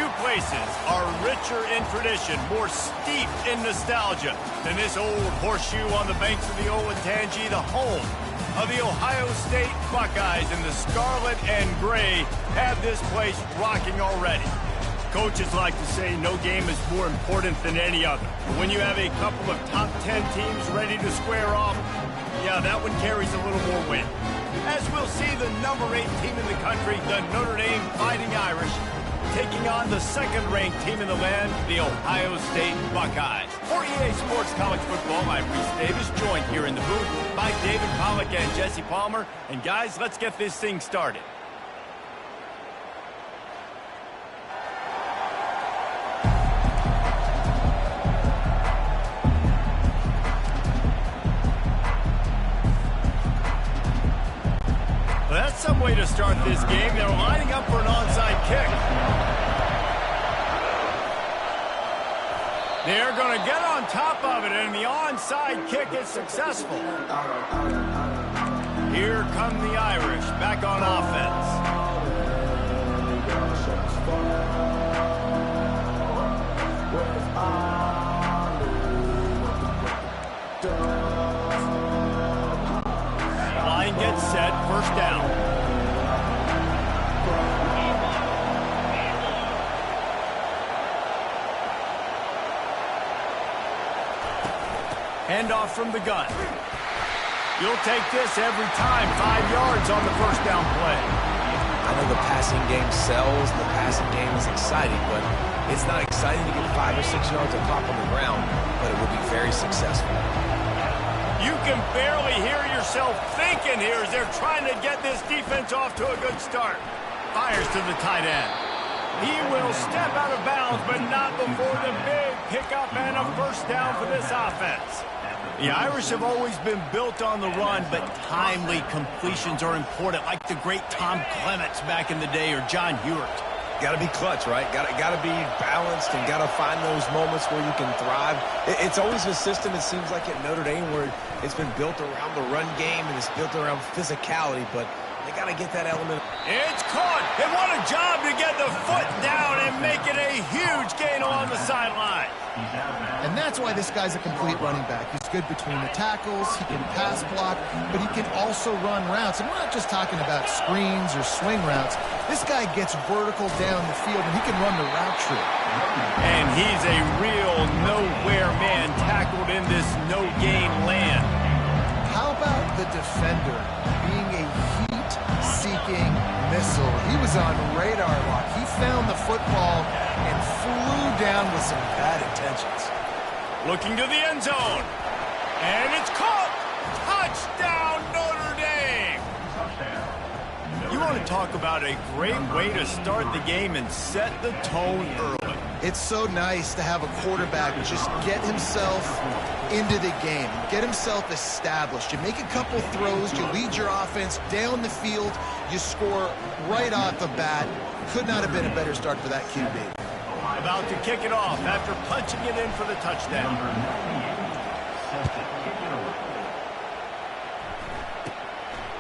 Few places are richer in tradition, more steeped in nostalgia than this old horseshoe on the banks of the Olentangy, the home of the Ohio State Buckeyes. And the scarlet and gray have this place rocking already. Coaches like to say no game is more important than any other. But when you have a couple of top 10 teams ready to square off, yeah, that one carries a little more weight. As we'll see the number 8 team in the country, the Notre Dame Fighting Irish, taking on the second-ranked team in the land, the Ohio State Buckeyes. For EA Sports College Football, I'm Reese Davis, joined here in the booth by David Pollack and Jesse Palmer. And guys, let's get this thing started. Well, that's some way to start this game. They're lining up for an onside kick. They're going to get on top of it, and the onside kick is successful. Here come the Irish back on offense. Line gets set, first down. Handoff from the gun. You'll take this every time. 5 yards on the first down play. I know the passing game sells, the passing game is exciting, but it's not exciting to get 5 or 6 yards of pop on the ground, but it will be very successful. You can barely hear yourself thinking here as they're trying to get this defense off to a good start. Fires to the tight end. He will step out of bounds, but not before the big pickup and a first down for this offense. The Irish have always been built on the run, but timely completions are important, like the great Tom Clements back in the day or John Hewart. Got to be clutch, right? Got to be balanced and got to find those moments where you can thrive. It's always a system, it seems like, at Notre Dame where it's been built around the run game and it's built around physicality, but they got to get that element. It's caught. And what a job to get the foot down and make it a huge gain along the sideline. And that's why this guy's a complete running back. He's good between the tackles, he can pass block, but he can also run routes. And we're not just talking about screens or swing routes. This guy gets vertical down the field, and he can run the route tree. And he's a real nowhere man tackled in this no-gain land. How about the defender being a heat-seeking missile? He was on radar lock. He found the football and flew down with some bad intentions. Looking to the end zone. And it's caught. Touchdown, Notre Dame. You want to talk about a great way to start the game and set the tone early. It's so nice to have a quarterback just get himself into the game, get himself established. You make a couple throws, you lead your offense down the field, you score right off the bat. Could not have been a better start for that QB. About to kick it off after punching it in for the touchdown.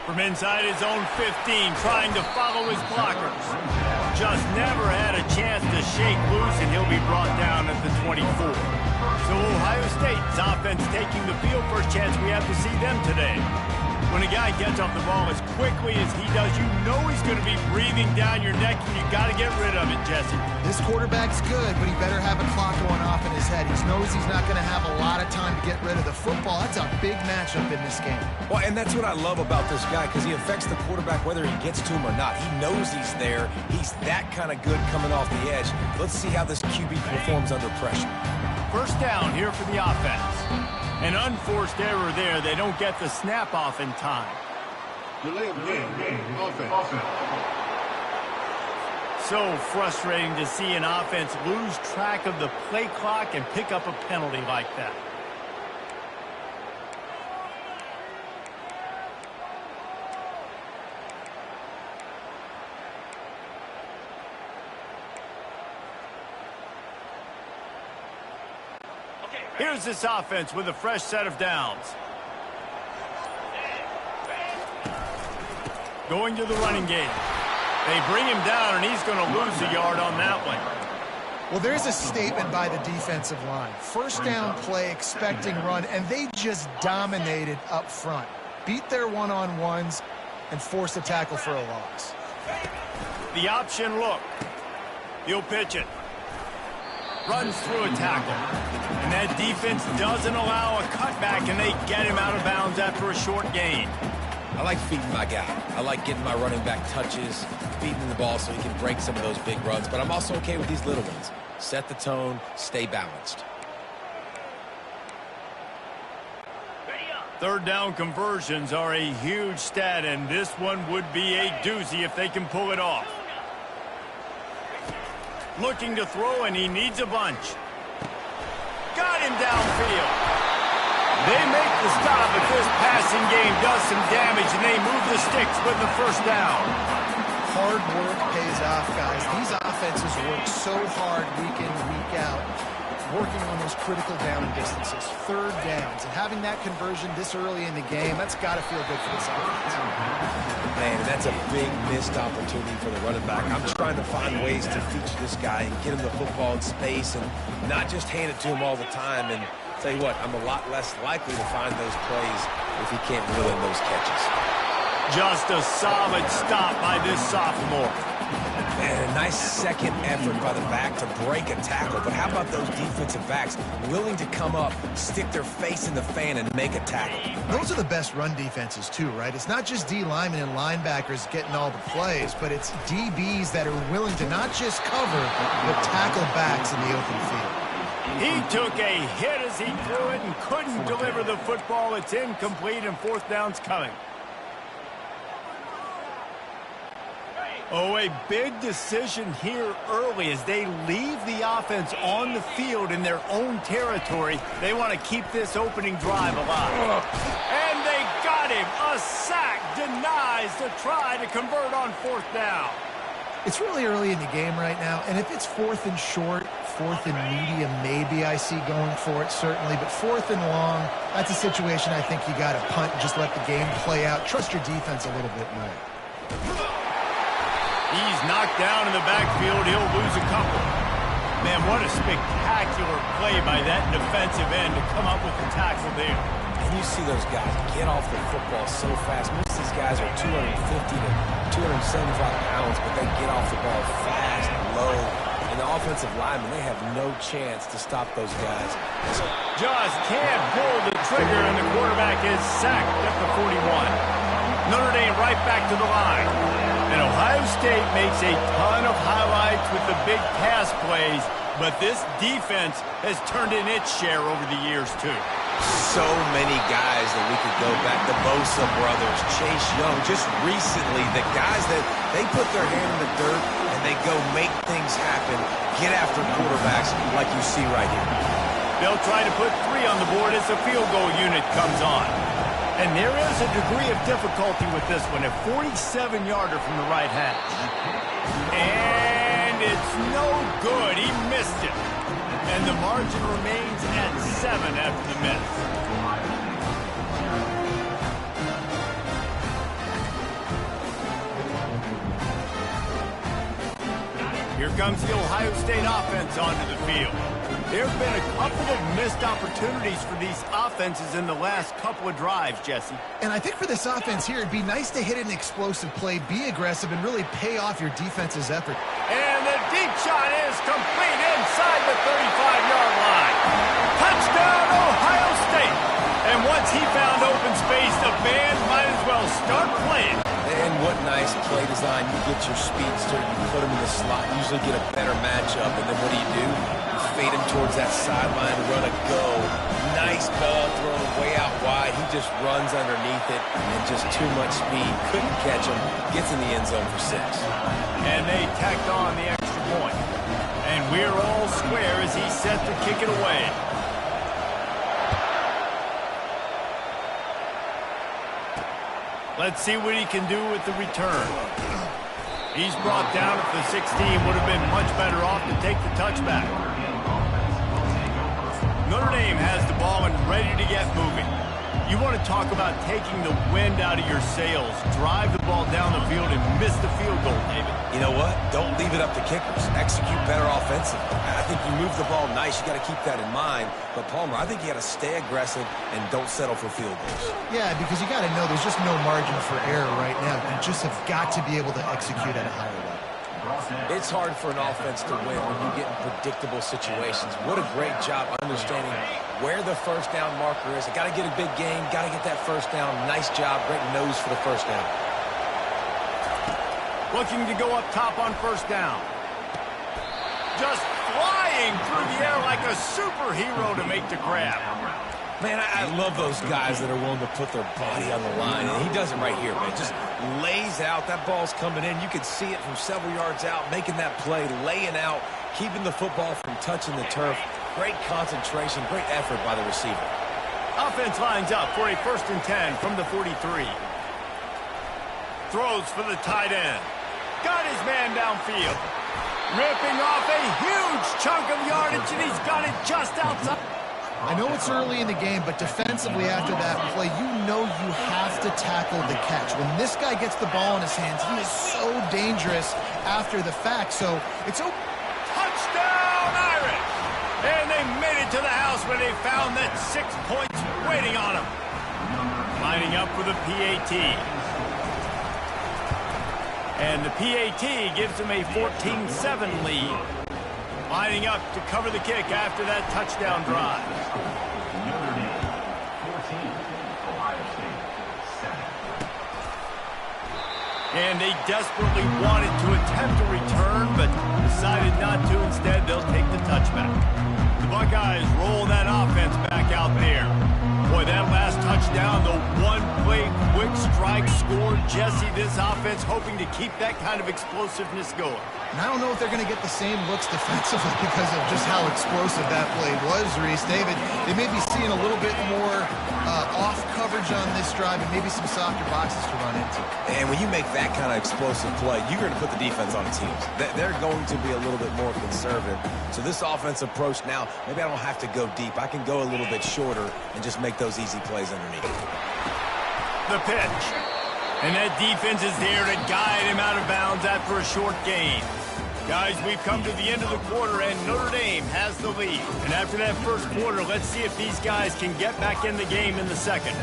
From inside his own 15, trying to follow his blockers. Just never had a chance to shake loose, and he'll be brought down at the 24. So Ohio State's offense taking the field. First chance we have to see them today. When a guy gets off the ball as quickly as he does, you know he's going to be breathing down your neck, and you got to get rid of it, Jesse. This quarterback's good, but he better have a clock going off in his head. He knows he's not going to have a lot of time to get rid of the football. That's a big matchup in this game. Well, and that's what I love about this guy, because he affects the quarterback whether he gets to him or not. He knows he's there. He's that kind of good coming off the edge. Let's see how this QB performs under pressure. First down here for the offense. An unforced error there. They don't get the snap off in time. Offense. So frustrating to see an offense lose track of the play clock and pick up a penalty like that. Here's this offense with a fresh set of downs. Going to the running game. They bring him down, and he's going to lose a yard on that one. Well, there's a statement by the defensive line. First down play, expecting run, and they just dominated up front. Beat their one-on-ones and forced a tackle for a loss. The option look. He'll pitch it. Runs through a tackle. And that defense doesn't allow a cutback, and they get him out of bounds after a short gain. I like feeding my guy. I like getting my running back touches, feeding the ball so he can break some of those big runs. But I'm also okay with these little ones. Set the tone, stay balanced. Third down conversions are a huge stat, and this one would be a doozy if they can pull it off. Looking to throw, and he needs a bunch. Got him downfield. They make the stop, but this passing game does some damage, and they move the sticks with the first down. Hard work pays off, guys. These offenses work so hard week in, week out, working on those critical down distances, third downs, and having that conversion this early in the game, that's got to feel good for this offense. Man, that's a big missed opportunity for the running back. I'm trying to find ways to feature this guy and get him the football in space and not just hand it to him all the time. And tell you what, I'm a lot less likely to find those plays if he can't reel in those catches. Just a solid stop by this sophomore. Man, a nice second effort by the back to break a tackle. But how about those defensive backs willing to come up, stick their face in the fan, and make a tackle? Those are the best run defenses, too, right? It's not just D linemen and linebackers getting all the plays, but it's DBs that are willing to not just cover, but tackle backs in the open field. He took a hit as he threw it and couldn't deliver the football. It's incomplete, and fourth down's coming. Oh, a big decision here early as they leave the offense on the field in their own territory. They want to keep this opening drive alive. And they got him. A sack denies the try to convert on fourth down. It's really early in the game right now, and if it's fourth and short, fourth and medium, maybe I see going for it, certainly. But fourth and long, that's a situation I think you got to punt and just let the game play out. Trust your defense a little bit more. He's knocked down in the backfield. He'll lose a couple. Man, what a spectacular play by that defensive end to come up with the tackle there. And you see those guys get off the football so fast. Most of these guys are 250 to 275 pounds, but they get off the ball fast, low. And the offensive linemen, they have no chance to stop those guys. Just can't pull the trigger, and the quarterback is sacked at the 41. Notre Dame right back to the line. And Ohio State makes a ton of highlights with the big pass plays, but this defense has turned in its share over the years, too. So many guys that we could go back. The Bosa brothers, Chase Young, just recently, the guys that they put their hand in the dirt and they go make things happen, get after quarterbacks like you see right here. They'll try to put 3 on the board as the field goal unit comes on. And there is a degree of difficulty with this one, a 47-yarder from the right hash. And it's no good. He missed it. And the margin remains at 7 after the miss. Here comes the Ohio State offense onto the field. There have been a couple of missed opportunities for these offenses in the last couple of drives, Jesse. And I think for this offense here, it'd be nice to hit an explosive play, be aggressive, and really pay off your defense's effort. And the deep shot is complete inside the 35-yard line. Touchdown, Ohio State. And once he found open space, the band might as well start playing. And what nice play design. You get your speedster, you put him in the slot, usually get a better matchup, and then what do? You fade him towards that sideline, run a go. Nice ball thrown way out wide. He just runs underneath it and just too much speed. Couldn't catch him. Gets in the end zone for 6. And they tacked on the extra point. And we're all square as he's set to kick it away. Let's see what he can do with the return. He's brought down at the 16. Would have been much better off to take the touchback. Notre Dame has the ball and ready to get moving. You want to talk about taking the wind out of your sails. Drive the ball down the field and miss the field goal, David. You know what? Don't leave it up to kickers. Execute better offensively. I think you move the ball nice. You got to keep that in mind. But, Palmer, I think you got to stay aggressive and don't settle for field goals. Yeah, because you got to know there's just no margin for error right now. You just have got to be able to execute at a higher level. It's hard for an offense to win when you get in predictable situations. What a great job understanding where the first down marker is. Got to get a big game, got to get that first down. Nice job, great nose for the first down. Looking to go up top on first down. Just flying through the air like a superhero to make the grab. Man, I love those guys that are willing to put their body on the line, and he does it right here, man. Just lays out. That ball's coming in. You can see it from several yards out, making that play, laying out, keeping the football from touching the turf. Great concentration, great effort by the receiver. Offense lines up for a 1st and 10 from the 43. Throws for the tight end. Got his man downfield. Ripping off a huge chunk of yardage, and he's got it just outside. I know it's early in the game, but defensively after that play, you know you have to tackle the catch. When this guy gets the ball in his hands, he is so dangerous after the fact. So it's a touchdown Irish! And they made it to the house where they found that 6 points waiting on them. Lining up for the PAT. And the PAT gives them a 14-7 lead. Lining up to cover the kick after that touchdown drive. And they desperately wanted to attempt a return, but decided not to. Instead, they'll take the touchback. The Buckeyes roll that offense back out there. Boy, that last touchdown, the one-play quick strike score. Jesse, this offense hoping to keep that kind of explosiveness going. And I don't know if they're going to get the same looks defensively because of just how explosive that play was, Reese. David, they may be seeing a little bit more off coverage on this drive and maybe some softer boxes to run into. And when you make that kind of explosive play, you're going to put the defense on its heels. They're going to be a little bit more conservative. So this offense approach now, maybe I don't have to go deep. I can go a little bit shorter and just make those easy plays underneath. The pitch. And that defense is there to guide him out of bounds after a short gain. Guys, we've come to the end of the quarter, and Notre Dame has the lead. And after that first quarter, let's see if these guys can get back in the game in the second.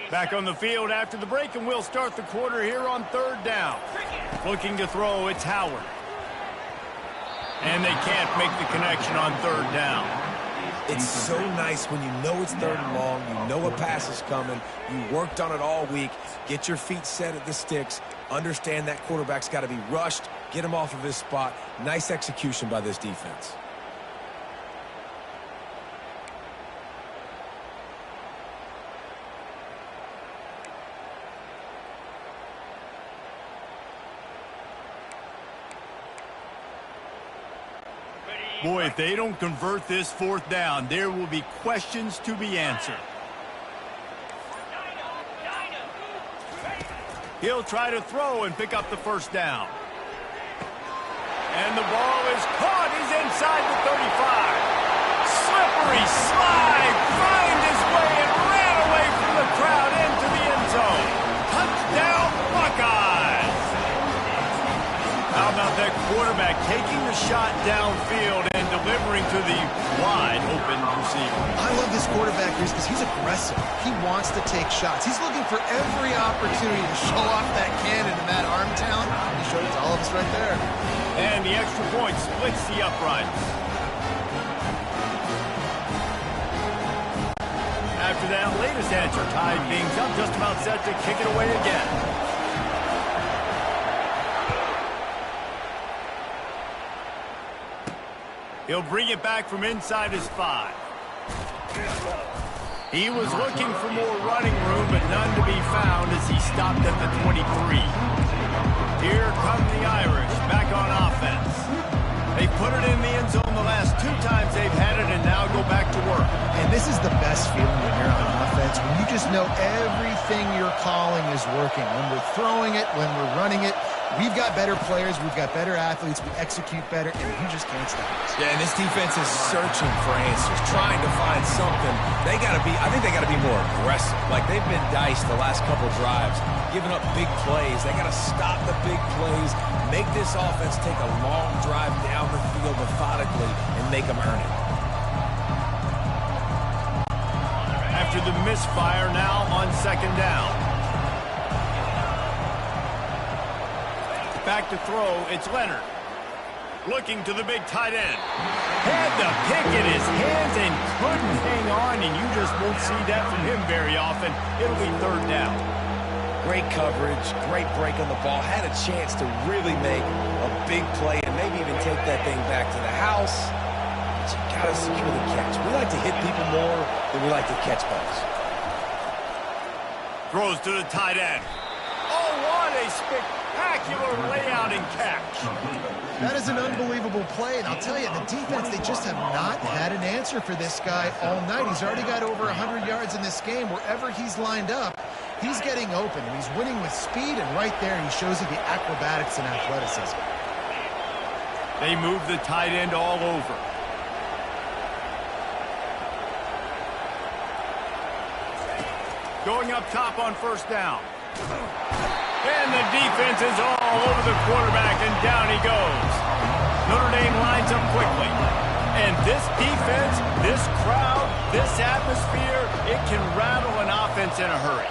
Back on the field after the break, and we'll start the quarter here on 3rd down. Looking to throw, it's Howard. And they can't make the connection on 3rd down. It's so nice when you know it's 3rd and long, you know a pass is coming, you worked on it all week, get your feet set at the sticks, understand that quarterback's got to be rushed, get him off of his spot. Nice execution by this defense. Boy, if they don't convert this 4th down, there will be questions to be answered. He'll try to throw and pick up the 1st down. And the ball is caught. He's inside the 35. Slippery slide. Find his way and ran away from the crowd into the end zone. Touchdown, Buckeyes. How about that quarterback taking the shot downfield and delivering to the wide-open receiver? I love this quarterback, Reese, because he's aggressive. He wants to take shots. He's looking for every opportunity to show off that cannon and that arm talent. He showed it to all of us right there. And the extra point splits the uprights. After that latest answer, tied things up, just about set to kick it away again. He'll bring it back from inside his 5. He was looking for more running room, but none to be found as he stopped at the 23. Here come the Irish back on offense. They put it in the end zone the last 2 times they've had it and now go back to work. And this is the best feeling when you're on offense, when you just know everything you're calling is working. When we're throwing it, when we're running it, we've got better players, we've got better athletes, we execute better, and you just can't stop us. Yeah, and this defense is searching for answers, trying to find something. I think they got to be more aggressive. Like, they've been diced the last couple drives, giving up big plays. They got to stop the big plays, make this offense take a long drive down the field methodically, and make them earn it. After the misfire, now on 2nd down. Back to throw, it's Leonard. Looking to the big tight end. Had the pick in his hands and couldn't hang on, and you just won't see that from him very often. It'll be 3rd down. Great coverage, great break on the ball. Had a chance to really make a big play and maybe even take that thing back to the house. But you got to secure the catch. We like to hit people more than we like to catch balls. Throws to the tight end. Oh, what a spectacular layout and catch. That is an unbelievable play, and I'll tell you, the defense, they just have not had an answer for this guy all night. He's already got over 100 yards in this game. Wherever he's lined up, he's getting open, and he's winning with speed, and right there he shows you the acrobatics and athleticism. They move the tight end all over. Going up top on 1st down. And the defense is all over the quarterback, and down he goes. Notre Dame lines up quickly. And this defense, this crowd, this atmosphere, it can rattle an offense in a hurry.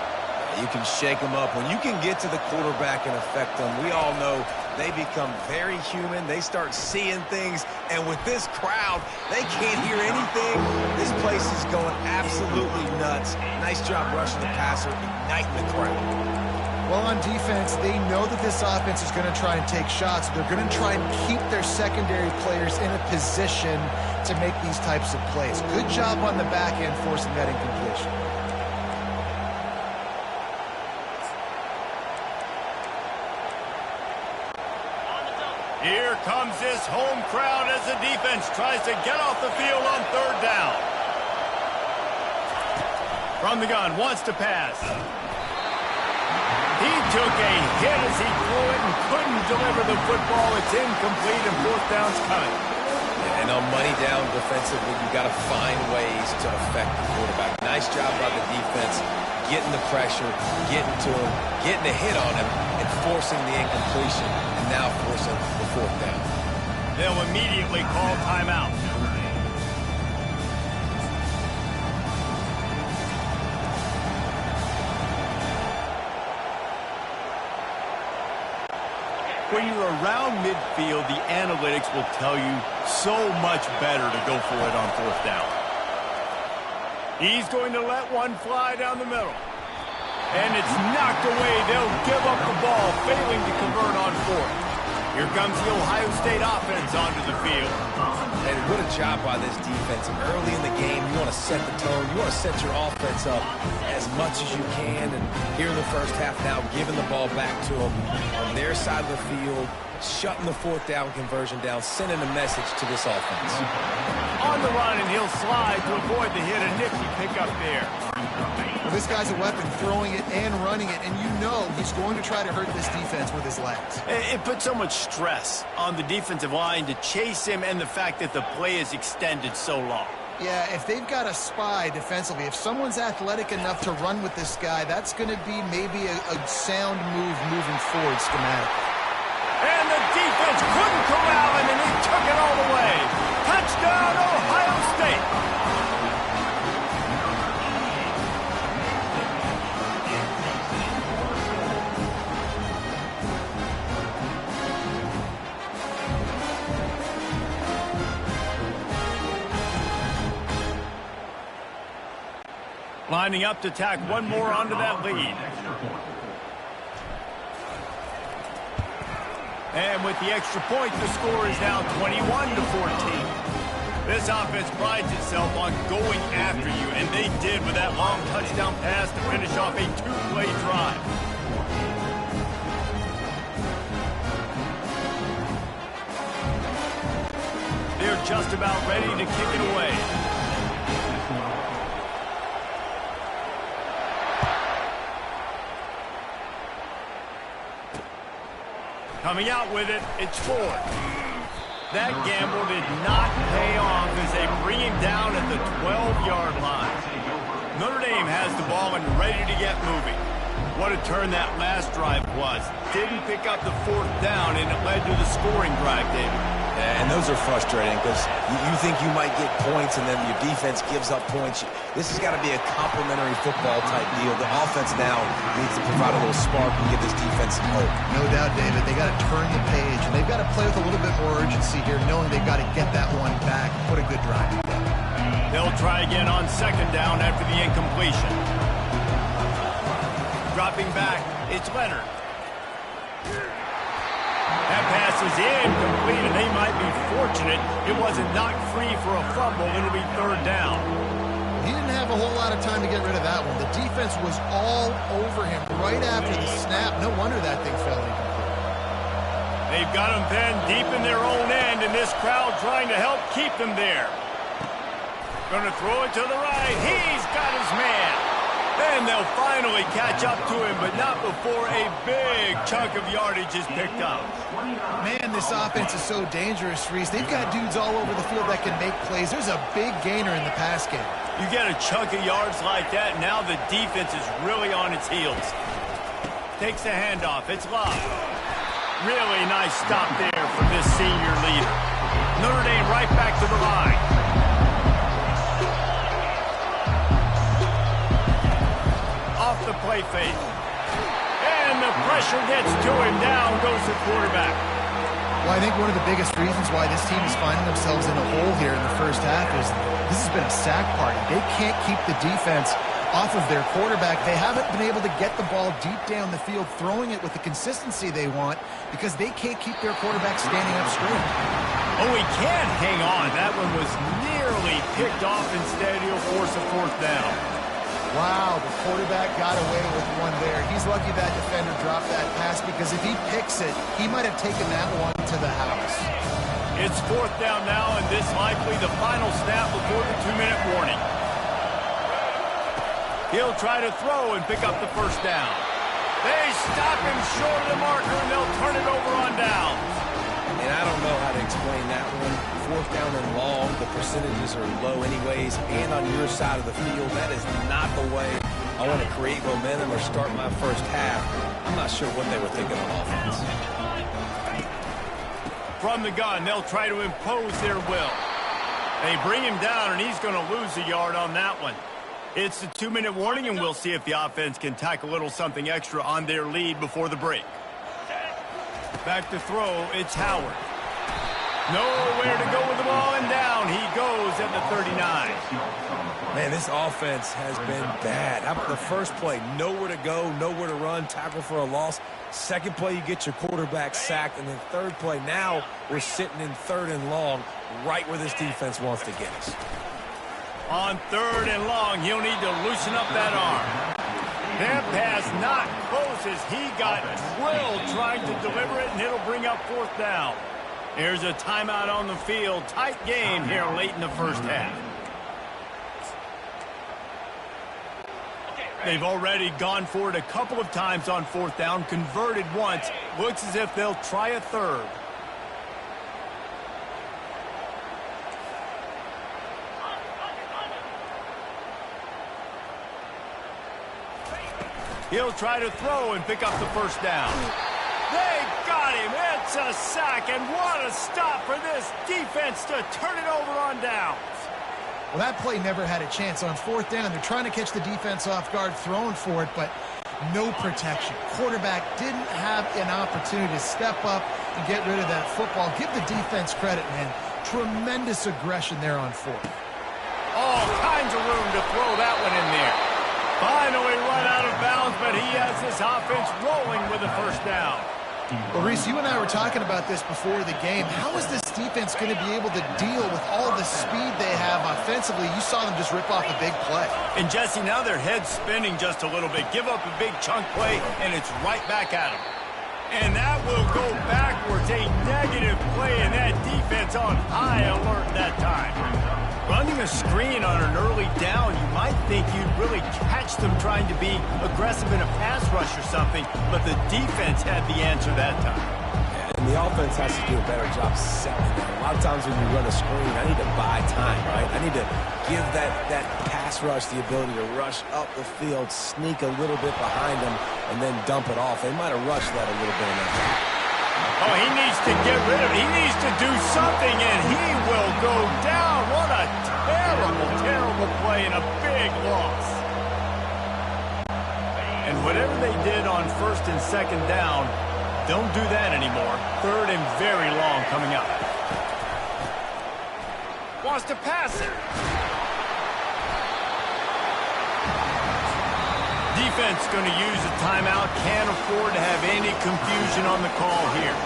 You can shake them up. When you can get to the quarterback and affect them, we all know they become very human. They start seeing things, and with this crowd, they can't hear anything. This place is going absolutely nuts. Nice job rushing the passer, igniting the crowd. Well, on defense, they know that this offense is going to try and take shots. They're going to try and keep their secondary players in a position to make these types of plays. Good job on the back end forcing that incompletion. Here comes this home crowd as the defense tries to get off the field on 3rd down. From the gun, wants to pass. He took a hit as he threw it and couldn't deliver the football. It's incomplete, and 4th down's coming. And on money down defensively, you got to find ways to affect the quarterback. Nice job by the defense, getting the pressure, getting to him, getting a hit on him, and forcing the incompletion, and now forcing the 4th down. They'll immediately call timeout. When you're around midfield, the analytics will tell you so much better to go for it on 4th down. He's going to let one fly down the middle. And it's knocked away. They'll give up the ball, failing to convert on 4th. Here comes the Ohio State offense onto the field. And what a job by this defense. Early in the game, you want to set the tone. You want to set your offense up as much as you can. And here in the first half now, giving the ball back to them on their side of the field, shutting the 4th down conversion down, sending a message to this offense. On the run, and he'll slide to avoid the hit. A nifty pickup there. Well, this guy's a weapon, throwing it and running it, and you know he's going to try to hurt this defense with his legs. It puts so much stress on the defensive line to chase him, and the fact that the play is extended so long. Yeah, if they've got a spy defensively, if someone's athletic enough to run with this guy, that's going to be maybe a sound move moving forward schematically. And the defense couldn't corral him, and he took it all the way. Touchdown, Ohio State. Lining up to tack one more onto that lead. And with the extra point, the score is now 21-14. This offense prides itself on going after you, and they did with that long touchdown pass to finish off a two-play drive. They're just about ready to kick it away. Coming out with it, it's Ford. That gamble did not pay off as they bring him down at the 12-yard line. Notre Dame has the ball and ready to get moving. What a turn that last drive was. Didn't pick up the fourth down, and it led to the scoring drive, David. And those are frustrating because you think you might get points and then your defense gives up points. This has got to be a complementary football type deal. The offense now needs to provide a little spark and give this defense some hope. No doubt, David. They got to turn the page, and they've got to play with a little bit more urgency here, knowing they've got to get that one back and put a good drive together. They'll try again on second down after the incompletion. Dropping back, it's Leonard. That pass is incomplete, and they might be fortunate it wasn't knocked free for a fumble. It'll be third down. He didn't have a whole lot of time to get rid of that one. The defense was all over him right after the snap. No wonder that thing fell incomplete. They've got him pinned deep in their own end, and this crowd trying to help keep them there. Going to throw it to the right. He's got his man. And they'll finally catch up to him, but not before a big chunk of yardage is picked up. Man, this offense is so dangerous, Reese. They've got dudes all over the field that can make plays. There's a big gainer in the pass game. You get a chunk of yards like that, now the defense is really on its heels. Takes the handoff. It's Love. Really nice stop there from this senior leader. Notre Dame right back to the line. Off the play fake. And the pressure gets to him. Down goes the quarterback. Well, I think one of the biggest reasons why this team is finding themselves in a hole here in the first half is this has been a sack party. They can't keep the defense off of their quarterback. They haven't been able to get the ball deep down the field, throwing it with the consistency they want because they can't keep their quarterback standing up straight. Oh, he can't hang on. That one was nearly picked off. Instead, he'll force a fourth down. Wow, the quarterback got away with one there. He's lucky that defender dropped that pass because if he picks it, he might have taken that one to the house. It's fourth down now, and this likely the final snap before the 2-minute warning. He'll try to throw and pick up the first down. They stop him short of the marker, and they'll turn it over on downs. And I don't know how to explain that one. Fourth down and long, the percentages are low anyways, and on your side of the field, that is not the way I want to create momentum or start my first half. I'm not sure what they were thinking on offense. From the gun, they'll try to impose their will. They bring him down, and he's going to lose a yard on that one. It's the 2-minute warning, and we'll see if the offense can tack a little something extra on their lead before the break. Back to throw, it's Howard. Nowhere to go with the ball, and down he goes at the 39. Man, this offense has been bad. How about the first play? Nowhere to go, nowhere to run, tackle for a loss. Second play, you get your quarterback sacked. And then third play, now we're sitting in third and long, right where this defense wants to get us. On third and long, he'll need to loosen up that arm. That pass not close as he got drilled trying to deliver it, and it'll bring up fourth down. There's a timeout on the field. Tight game here late in the first half. They've already gone for it a couple of times on fourth down, converted once. Looks as if they'll try a third. He'll try to throw and pick up the first down. They got him. It's a sack, and what a stop for this defense to turn it over on downs. Well, that play never had a chance. On fourth down, they're trying to catch the defense off guard, throwing for it, but no protection. Quarterback didn't have an opportunity to step up and get rid of that football. Give the defense credit, man. Tremendous aggression there on fourth. All kinds of room to throw that one in there. Finally run out of bounds, but he has this offense rolling with a first down. Well, Reese, you and I were talking about this before the game. How is this defense going to be able to deal with all the speed they have offensively? You saw them just rip off a big play. And, Jesse, now their head's spinning just a little bit. Give up a big chunk play, and it's right back at them. And that will go backwards. A negative play, and that defense on high alert that time. Running a screen on an early down, you might think you'd really catch them trying to be aggressive in a pass rush or something, but the defense had the answer that time. And the offense has to do a better job selling that. A lot of times when you run a screen, I need to buy time, right? I need to give that pass rush the ability to rush up the field, sneak a little bit behind them, and then dump it off. They might have rushed that a little bit in that time. Oh, he needs to get rid of it. He needs to do something, and he will go down. What a terrible, terrible play and a big loss. And whatever they did on first and second down, don't do that anymore. Third and very long coming up. Wants to pass it. Defense going to use a timeout. Can't afford to have any confusion on the call here.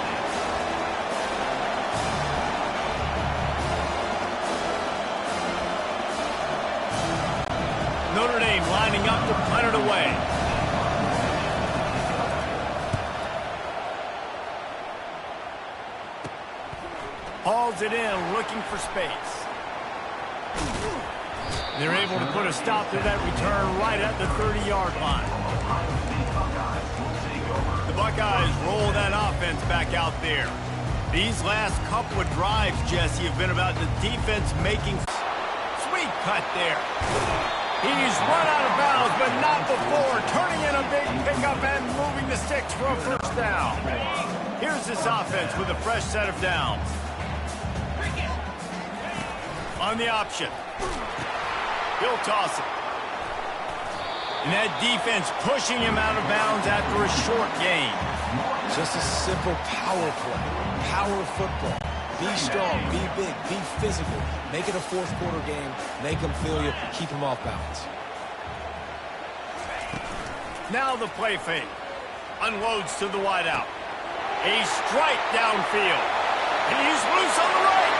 Notre Dame lining up to punt it away. Hauls it in, looking for space. They're able to put a stop to that return right at the 30-yard line. The Buckeyes roll that offense back out there. These last couple of drives, Jesse, have been about the defense making sweet cut there. He's run out of bounds, but not before. Turning in a big pickup and moving the sticks for a first down. Here's this offense with a fresh set of downs. On the option. He'll toss it. And that defense pushing him out of bounds after a short gain. Just a simple power play. Power football. Be strong, be big, be physical. Make it a fourth quarter game. Make them feel you. Keep them off balance. Now the play fake. Unloads to the wideout. A strike downfield. He's loose on the right.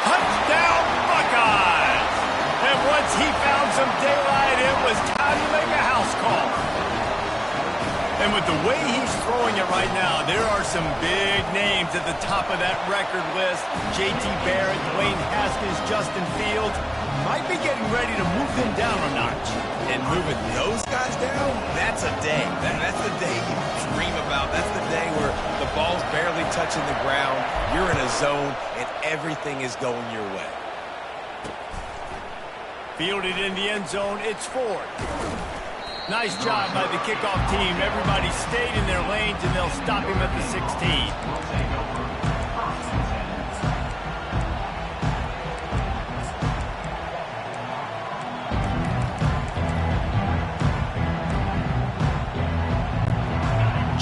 Touchdown Buckeyes. And once he found some daylight, it was time to make a house call. And with the way he's throwing it right now, there are some big names at the top of that record list. J.T. Barrett, Dwayne Haskins, Justin Fields. Might be getting ready to move them down a notch. And moving those guys down, that's a day. That's the day you dream about. That's the day where the ball's barely touching the ground. You're in a zone, and everything is going your way. Fielded in the end zone, it's fourth. Nice job by the kickoff team. Everybody stayed in their lanes, and they'll stop him at the 16.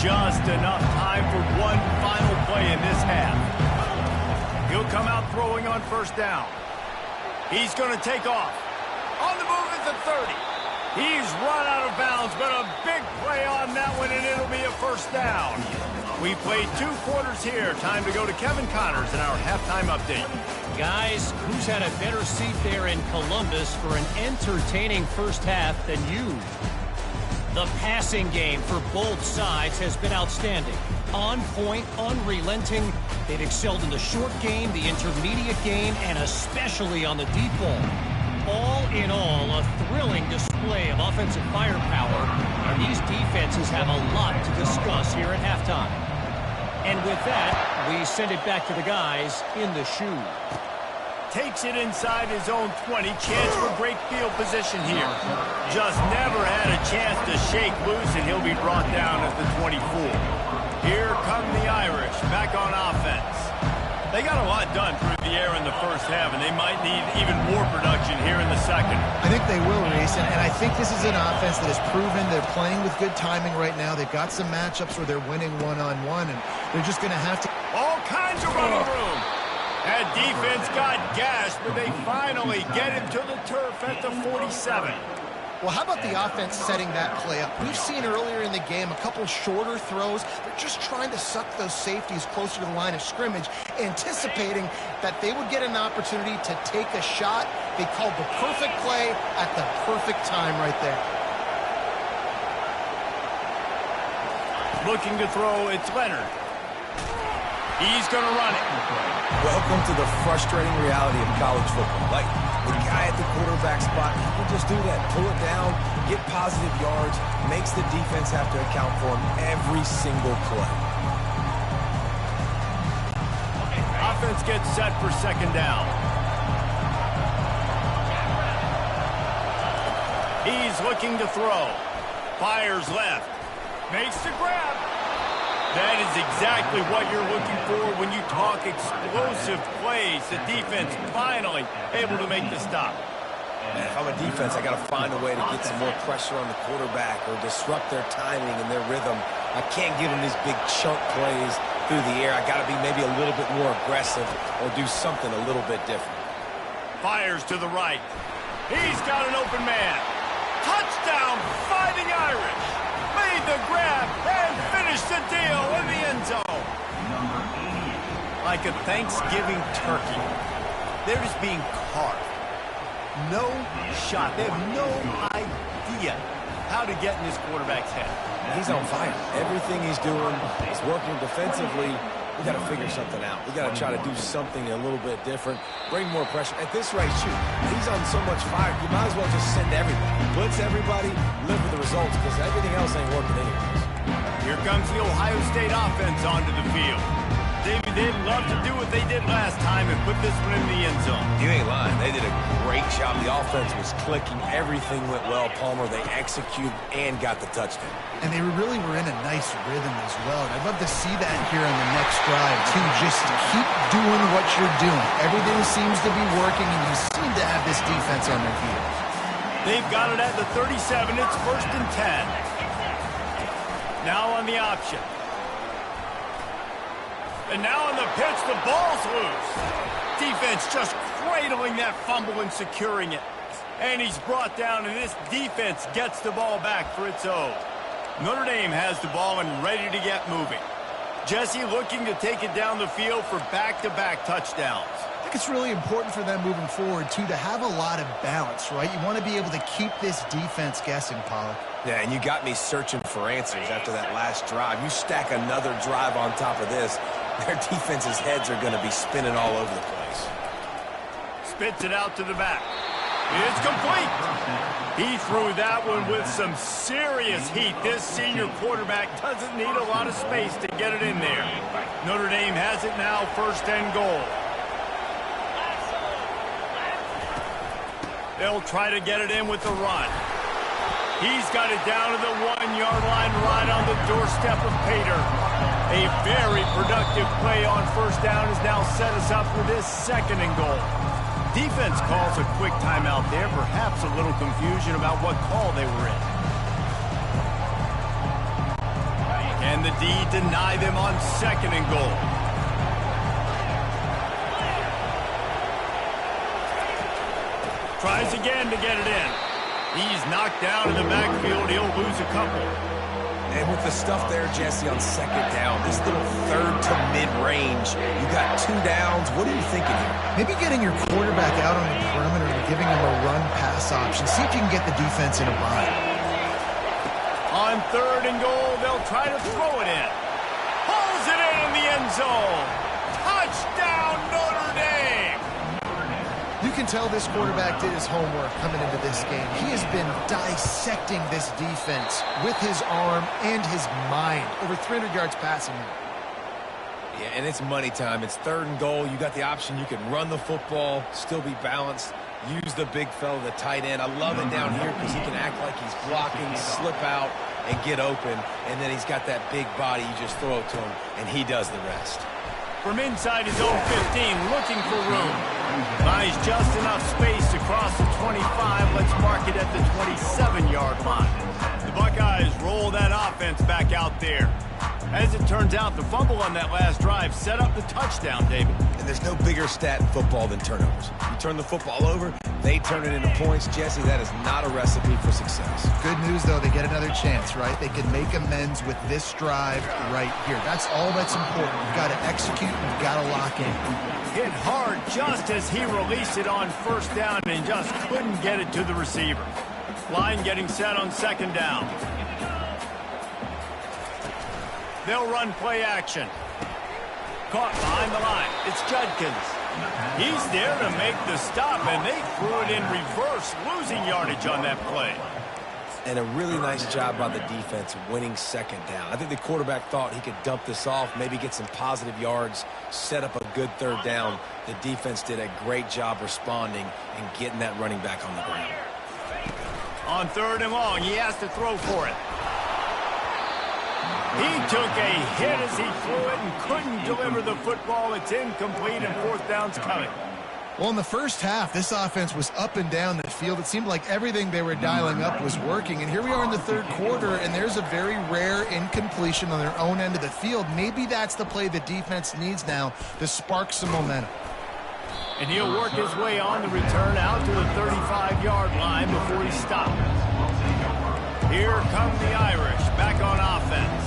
Just enough time for one final play in this half. He'll come out throwing on first down. He's going to take off. On the move at the 30. He's run out of bounds, but a big play on that one, and it'll be a first down. We played 2 quarters here. Time to go to Kevin Connors in our halftime update. Guys, who's had a better seat there in Columbus for an entertaining first half than you? The passing game for both sides has been outstanding. On point, unrelenting. They've excelled in the short game, the intermediate game, and especially on the deep ball. All in all, a thrilling display of offensive firepower, and these defenses have a lot to discuss here at halftime. And with that, we send it back to the guys in the shoe. Takes it inside his own 20. Chance for great field position here. Just never had a chance to shake loose, and he'll be brought down at the 24. Here come the Irish, back on offense. They got a lot done through the air in the first half, and they might need even more production here in the second. I think they will, Reese, and I think this is an offense that has proven they're playing with good timing right now. They've got some matchups where they're winning one-on-one, and they're just going to have to... All kinds of running room. That defense got gashed, but they finally get him to the turf at the 47. Well, how about the offense setting that play up? We've seen earlier in the game a couple shorter throws. They're just trying to suck those safeties closer to the line of scrimmage, anticipating that they would get an opportunity to take a shot. They called the perfect play at the perfect time right there. Looking to throw, it's Leonard. He's going to run it. Welcome to the frustrating reality of college football. Like, the guy at the quarterback spot, he can just do that. Pull it down, get positive yards, makes the defense have to account for him every single play. Offense gets set for second down. He's looking to throw. Fires left. Makes the grab. That is exactly what you're looking for when you talk explosive plays. The defense finally able to make the stop. And if I'm a defense, I got to find a way to get some more pressure on the quarterback or disrupt their timing and their rhythm. I can't give them these big chunk plays through the air. I got to be maybe a little bit more aggressive or do something a little bit different. Fires to the right. He's got an open man. Touchdown, Fighting Irish. Made the grab and finished the deal in the end zone. Like a Thanksgiving turkey, they're just being carved. No shot. They have no idea how to get in this quarterback's head. He's on fire. Everything he's doing is working defensively. We got to figure something out. We got to try to do something a little bit different. Bring more pressure. At this rate, shoot, he's on so much fire, you might as well just send everybody. Blitz everybody, live with the results, because everything else ain't working anyways. Here comes the Ohio State offense onto the field. David, they'd love to do what they did last time and put this one in the end zone. You ain't lying. They did a great job. The offense was clicking. Everything went well. Palmer, they executed and got the touchdown. And they really were in a nice rhythm as well. And I'd love to see that here on the next drive, too. Just keep doing what you're doing. Everything seems to be working, and you seem to have this defense on their heels. They've got it at the 37. It's 1st and 10. Now on the option. And now on the pitch, the ball's loose. Defense just cradling that fumble and securing it. And he's brought down, and this defense gets the ball back for its own. Notre Dame has the ball and ready to get moving. Jesse looking to take it down the field for back-to-back touchdowns. I think it's really important for them moving forward, too, to have a lot of balance, right? You want to be able to keep this defense guessing, Pollock. Yeah, and you got me searching for answers after that last drive. You stack another drive on top of this, their defense's heads are going to be spinning all over the place. Spits it out to the back. It's complete. He threw that one with some serious heat. This senior quarterback doesn't need a lot of space to get it in there. Notre Dame has it now, 1st and goal. They'll try to get it in with the run. He's got it down to the 1-yard line right on the doorstep of Pater. A very productive play on 1st down has now set us up for this 2nd and goal. Defense calls a quick timeout there, perhaps a little confusion about what call they were in. Can the D deny them on 2nd and goal? Tries again to get it in. He's knocked down in the backfield. He'll lose a couple. And with the stuff there, Jesse, on 2nd down, this little 3rd to mid-range, you got 2 downs. What are you thinking here? Maybe getting your quarterback out on the perimeter and giving him a run-pass option. See if you can get the defense in a bind. On 3rd and goal, they'll try to throw it in. Pulls it in the end zone. Touchdown, Notre Dame! You can tell this quarterback did his homework coming into this game. He has been dissecting this defense with his arm and his mind. Over 300 yards passing now. Yeah, and it's money time. It's 3rd and goal. You got the option. You can run the football, still be balanced, use the big fella, the tight end. I love it down here because he can act like he's blocking, slip out, and get open. And then he's got that big body. You just throw it to him, and he does the rest. From inside his own 15, looking for room. Buys just enough space to cross the 25. Let's mark it at the 27-yard line. The Buckeyes roll that offense back out there. As it turns out, the fumble on that last drive set up the touchdown, David. And there's no bigger stat in football than turnovers. You turn the football over, they turn it into points. Jesse, that is not a recipe for success. Good news, though, they get another chance, right? They can make amends with this drive right here. That's all that's important. You've got to execute, you've got to lock in. Hit hard just as he released it on first down and just couldn't get it to the receiver. Line getting set on second down. They'll run play action. Caught behind the line. It's Judkins. He's there to make the stop, and they threw it in reverse, losing yardage on that play. And a really nice job by the defense winning second down. I think the quarterback thought he could dump this off, maybe get some positive yards, set up a good third down. The defense did a great job responding and getting that running back on the ground. On third and long, he has to throw for it. He took a hit as he threw it and couldn't deliver the football. It's incomplete and fourth down's coming. Well, in the first half, this offense was up and down the field. It seemed like everything they were dialing up was working. And here we are in the third quarter, and there's a very rare incompletion on their own end of the field. Maybe that's the play the defense needs now to spark some momentum. And he'll work his way on the return out to the 35-yard line before he stopped. Here come the Irish back on offense.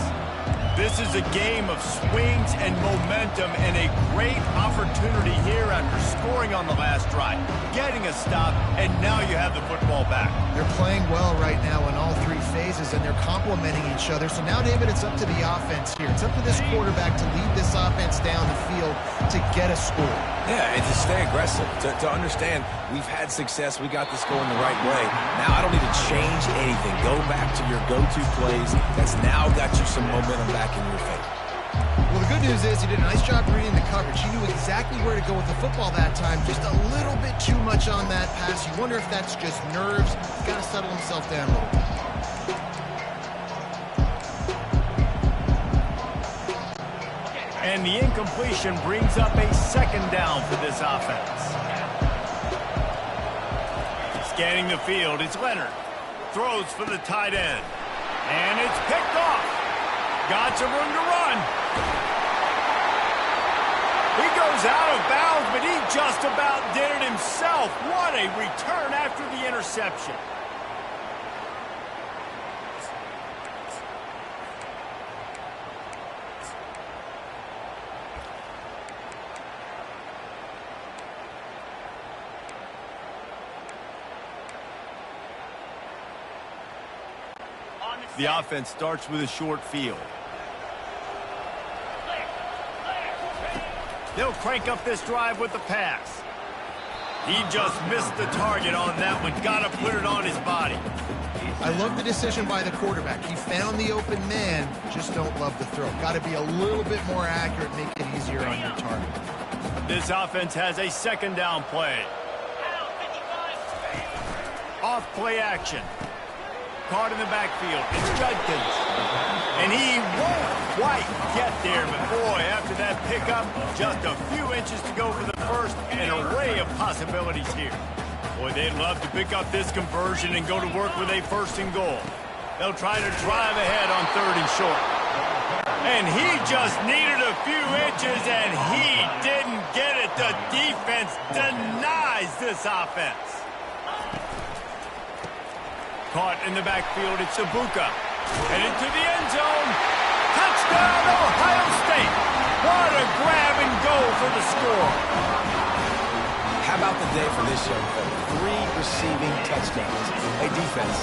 This is a game of swings and momentum and a great opportunity here after scoring on the last drive, getting a stop, and now you have the football back. They're playing well right now in all three phases, and they're complementing each other. So now, David, it's up to the offense here. It's up to this quarterback to lead this offense down the field to get a score. Yeah, and to stay aggressive, to understand we've had success, we got this going the right way. Now I don't need to change anything. Go back to your go-to plays. That's now got you some momentum back in your favor. Well, the good news is he did a nice job reading the coverage. He knew exactly where to go with the football that time. Just a little bit too much on that pass. You wonder if that's just nerves. He's got to settle himself down a little bit. And the incompletion brings up a second down for this offense. Scanning the field, it's Leonard. Throws for the tight end. And it's picked off. Got some room to run. He goes out of bounds, but he just about did it himself. What a return after the interception. The offense starts with a short field. They'll crank up this drive with the pass. He just missed the target on that one. Got to put it on his body. I love the decision by the quarterback. He found the open man, just don't love the throw. Got to be a little bit more accurate, make it easier on your target. This offense has a second down play. Off play action. Caught in the backfield. It's Judkins. And he won't quite get there, but boy, after that pickup, just a few inches to go for the first, an array of possibilities here. Boy, they'd love to pick up this conversion and go to work with a first and goal. They'll try to drive ahead on third and short. And he just needed a few inches, and he didn't get it. The defense denies this offense. Caught in the backfield, it's Ibuka. Headed to the end zone. Touchdown, Ohio State. What a grab and go for the score. How about the day for this young fella? 3 receiving touchdowns. Hey, defense,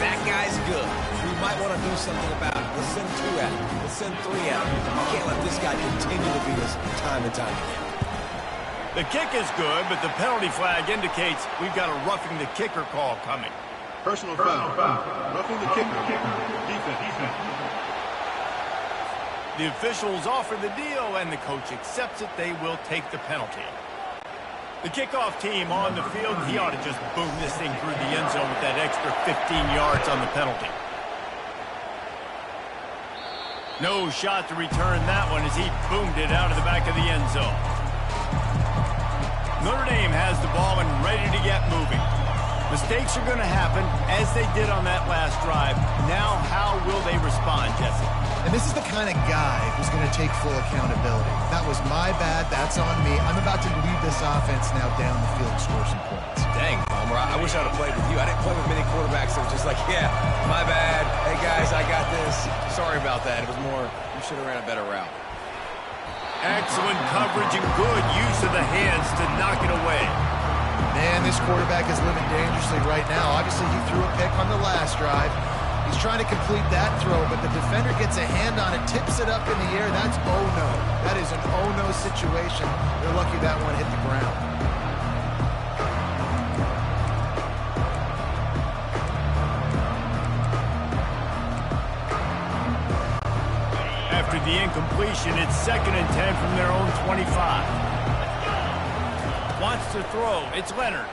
that guy's good. We might want to do something about it. Let's send 2 at him. Let's send 3 at him. We can't let this guy continue to beat us time and time again. The kick is good, but the penalty flag indicates we've got a roughing the kicker call coming. Personal foul. Roughing the kicker. Defense. The officials offer the deal, and the coach accepts it. They will take the penalty. The kickoff team on the field, he ought to just boom this thing through the end zone with that extra 15 yards on the penalty. No shot to return that one as he boomed it out of the back of the end zone. Notre Dame has the ball and ready to get moving. Mistakes are going to happen, as they did on that last drive. Now, how will they respond, Jesse? And this is the kind of guy who's going to take full accountability. That was my bad. That's on me. I'm about to lead this offense now down the field and score some points. Dang, Palmer, I wish I'd have played with you. I didn't play with many quarterbacks that were just like, yeah, my bad. Hey, guys, I got this. Sorry about that. It was more, you should have ran a better route. Excellent coverage and good use of the hands to knock it away. Man, this quarterback is living dangerously right now. Obviously, he threw a pick on the last drive. He's trying to complete that throw, but the defender gets a hand on it, tips it up in the air. That's oh-no. That is an oh-no situation. They're lucky that one hit the ground. After the incompletion, it's 2nd and 10 from their own 25. Wants to throw. It's Leonard.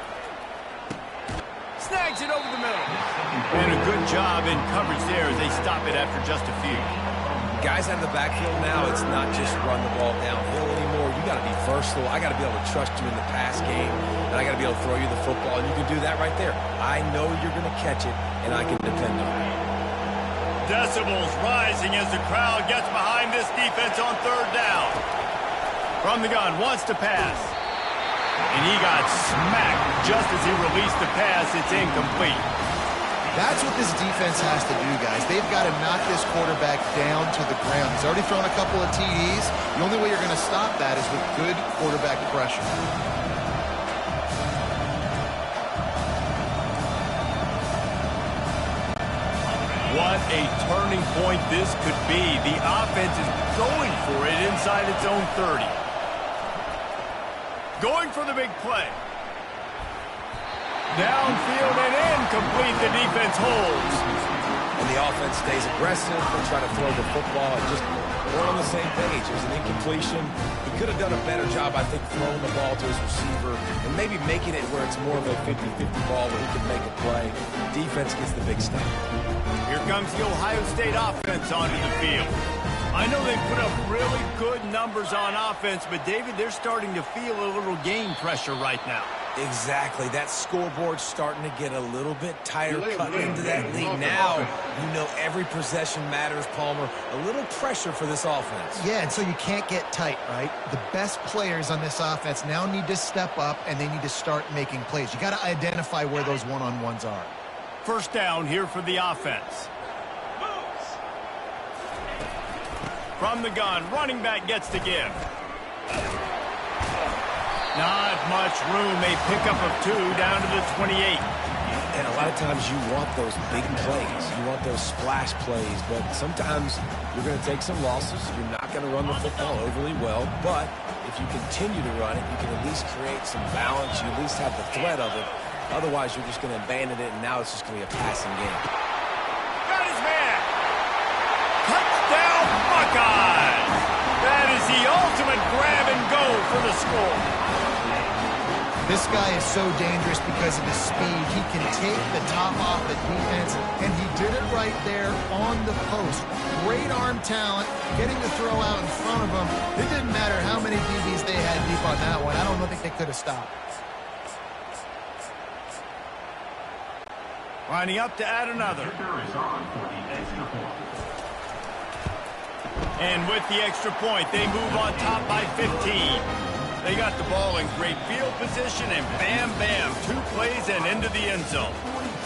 Snags it over the middle. And a good job in coverage there as they stop it after just a few. Guys out of the backfield now, it's not just run the ball downhill anymore. You got to be versatile. I got to be able to trust you in the pass game, and I got to be able to throw you the football, and you can do that right there. I know you're going to catch it, and I can depend on it. Decibels rising as the crowd gets behind this defense on 3rd down. From the gun, wants to pass. And he got smacked just as he released the pass. It's incomplete. That's what this defense has to do, guys. They've got to knock this quarterback down to the ground. He's already thrown a couple of TDs. The only way you're going to stop that is with good quarterback pressure. What a turning point this could be. The offense is going for it inside its own 30. Going for the big play. Downfield and incomplete. The defense holds. And the offense stays aggressive. They try to throw the football and just we're on the same page. It was an incompletion. He could have done a better job, I think, throwing the ball to his receiver and maybe making it where it's more of a 50-50 ball where he can make a play. Defense gets the big stop. Here comes the Ohio State offense onto the field. I know they put up really good numbers on offense, but, David, they're starting to feel a little game pressure right now. Exactly. That scoreboard's starting to get a little bit tighter cutting into that lead. Now, you know every possession matters, Palmer. A little pressure for this offense. Yeah, and so you can't get tight, right? The best players on this offense now need to step up, and they need to start making plays. You got to identify where those one-on-ones are. 1st down here for the offense. From the gun, running back gets the give. Not much room. A pickup of 2 down to the 28. And a lot of times you want those big plays. You want those splash plays. But sometimes you're going to take some losses. You're not going to run the football overly well. But if you continue to run it, you can at least create some balance. You at least have the threat of it. Otherwise, you're just going to abandon it, and now it's just going to be a passing game. Got his man. Touchdown, Buckeyes. That is the ultimate grab and go for the score. This guy is so dangerous because of his speed. He can take the top off the defense, and he did it right there on the post. Great arm talent, getting the throw out in front of him. It didn't matter how many DBs they had deep on that one. I don't think they could have stopped. Lining up to add another. And with the extra point, they move on top by 15. They got the ball in great field position, and bam, bam, 2 plays and into the end zone.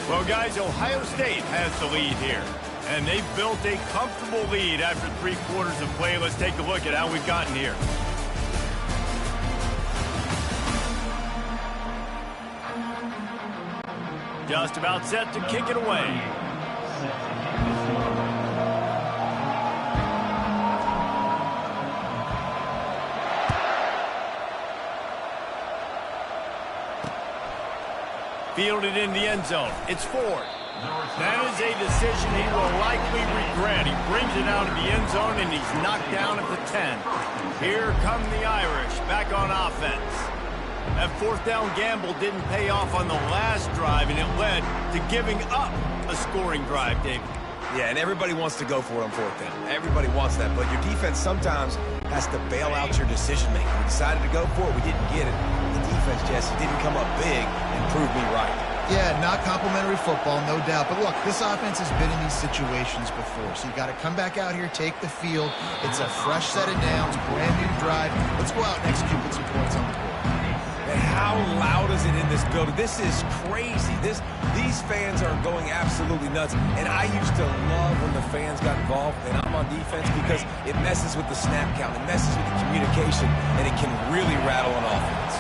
Well, guys, Ohio State has the lead here, and they've built a comfortable lead after 3 quarters of play. Let's take a look at how we've gotten here. Just about set to kick it away. Fielded in the end zone. It's Ford. That is a decision he will likely regret. He brings it out of the end zone, and he's knocked down at the 10. Here come the Irish back on offense. That 4th down gamble didn't pay off on the last drive, and it led to giving up a scoring drive, David. Yeah, and everybody wants to go for it on 4th down. Everybody wants that, but your defense sometimes has to bail out your decision-making. We decided to go for it. We didn't get it. The defense, Jesse, didn't come up big and prove me right. Yeah, not complimentary football, no doubt. But look, this offense has been in these situations before. So you got to come back out here, take the field. It's a fresh set of downs, brand new drive. Let's go out and execute with some points on the board. And how loud is it in this building? This is crazy. These fans are going absolutely nuts. And I used to love when the fans got involved, and I'm on defense, because it messes with the snap count, it messes with the communication, and it can really rattle an offense.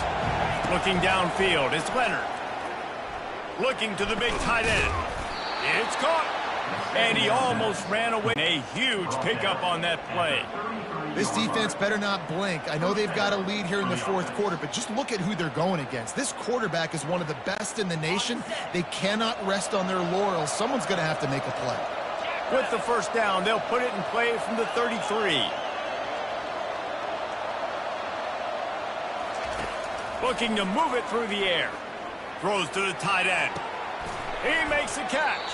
Looking downfield, it's Leonard. Looking to the big tight end. It's caught. And he almost ran away. A huge pickup on that play. This defense better not blink. I know they've got a lead here in the fourth quarter, but just look at who they're going against. This quarterback is one of the best in the nation. They cannot rest on their laurels. Someone's going to have to make a play. With the first down, they'll put it in play from the 33. Looking to move it through the air. Throws to the tight end. He makes a catch.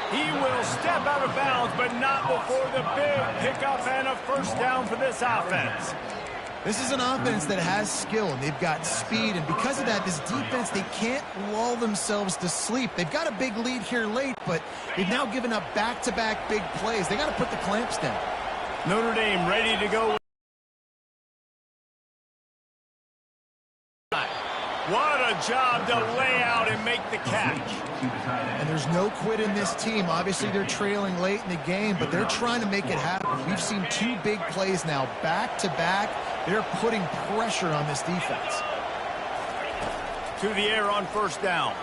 He will step out of bounds, but not before the big pickup and a first down for this offense. This is an offense that has skill, and they've got speed, and because of that, this defense, they can't lull themselves to sleep. They've got a big lead here late, but they've now given up back-to-back big plays. They got to put the clamps down. Notre Dame ready to go. What a job to lay out and make the catch. And there's no quit in this team. Obviously, they're trailing late in the game, but they're trying to make it happen. We've seen two big plays now, back-to-back. They're putting pressure on this defense. To the air on first down.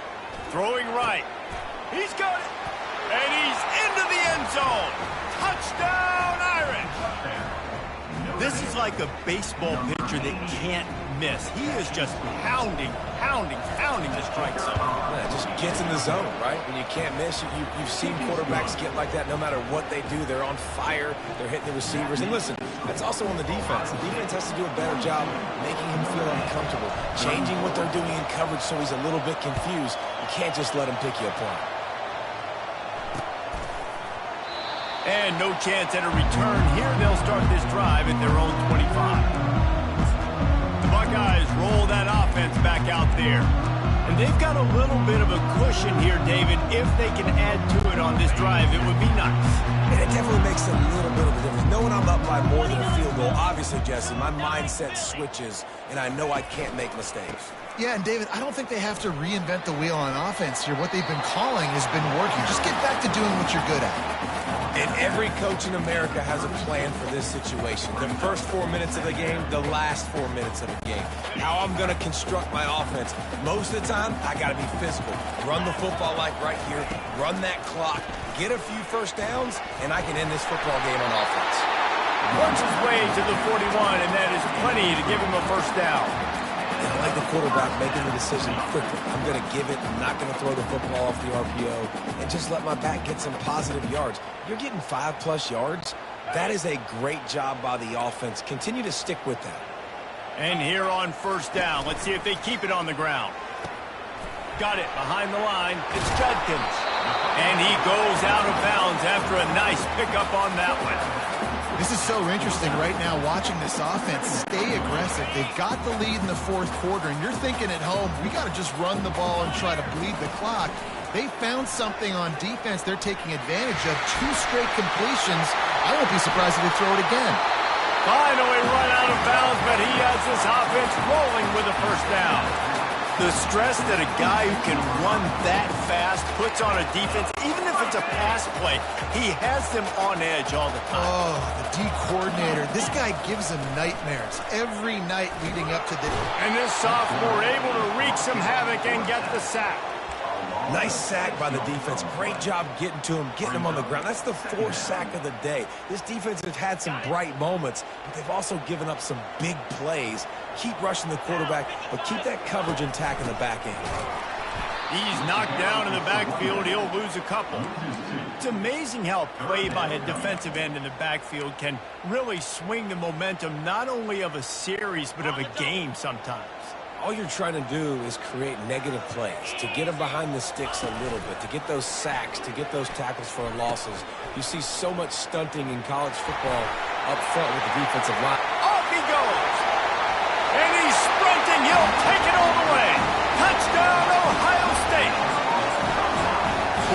Throwing right. He's got it. And he's into the end zone. Touchdown, Irish. This is like a baseball pitcher that can't miss. He is just pounding the strike zone. Yeah, it just gets in the zone, right? When you can't miss, you've seen quarterbacks get like that no matter what they do. They're on fire. They're hitting the receivers. And listen, that's also on the defense. The defense has to do a better job making him feel uncomfortable, changing what they're doing in coverage so he's a little bit confused. You can't just let him pick you apart. And no chance at a return here. They'll start this drive at their own 25. The Buckeyes roll that offense back out there. And they've got a little bit of a cushion here, David. If they can add to it on this drive, it would be nice. And it definitely makes a little bit of a difference. Knowing I'm up by more than a field goal, obviously, Jesse, my mindset switches, and I know I can't make mistakes. Yeah, and David, I don't think they have to reinvent the wheel on offense here. What they've been calling has been working. Just get back to doing what you're good at. And every coach in America has a plan for this situation. The first 4 minutes of the game, the last 4 minutes of the game. How I'm going to construct my offense. Most of the time, I got to be physical. Run the football like right here. Run that clock. Get a few first downs, and I can end this football game on offense. Works his way to the 41, and that is plenty to give him a first down. And I like the quarterback making the decision quickly. I'm going to give it. I'm not going to throw the football off the RPO and just let my back get some positive yards. You're getting 5+ yards. That is a great job by the offense. Continue to stick with that. And here on first down, let's see if they keep it on the ground. Got it behind the line. It's Judkins. And he goes out of bounds after a nice pickup on that one. This is so interesting right now watching this offense stay aggressive. They've got the lead in the fourth quarter, and you're thinking at home, we got to just run the ball and try to bleed the clock. They found something on defense they're taking advantage of. 2 straight completions. I won't be surprised if they throw it again. Finally run out of bounds, but he has this offense rolling with a first down. The stress that a guy who can run that fast puts on a defense, even if it's a pass play, he has them on edge all the time. Oh, the D coordinator. This guy gives them nightmares every night leading up to the... And this sophomore able to wreak some havoc and get the sack. Nice sack by the defense. Great job getting to him, getting him on the ground. That's the 4th sack of the day. This defense has had some bright moments, but they've also given up some big plays. Keep rushing the quarterback, but keep that coverage intact in the back end. He's knocked down in the backfield. He'll lose a couple. It's amazing how play by a defensive end in the backfield can really swing the momentum not only of a series, but of a game sometimes. All you're trying to do is create negative plays, to get them behind the sticks a little bit, to get those sacks, to get those tackles for losses. You see so much stunting in college football up front with the defensive line. Off he goes! And he's sprinting. He'll take it all the way. Touchdown, Ohio State.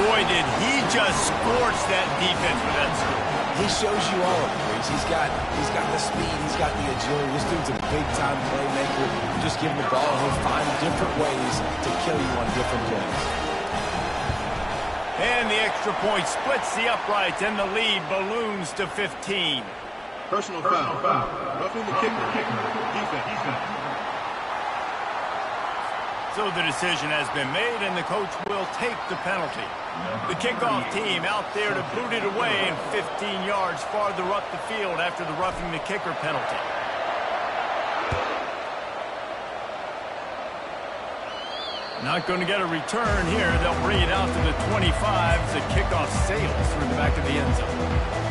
Boy, did he just scorch that defense with that score. He shows you all of it, Reese. He's got the speed, he's got the agility. This dude's a big-time playmaker. You just give him the ball, and he'll find different ways to kill you on different plays. And the extra point splits the uprights, and the lead balloons to 15. Personal foul. Roughing the kicker. Defense. So the decision has been made, and the coach will take the penalty. The kickoff team out there to boot it away and 15 yards farther up the field after the roughing the kicker penalty. Not going to get a return here. They'll bring it out to the 25 as the kickoff sails through the back of the end zone.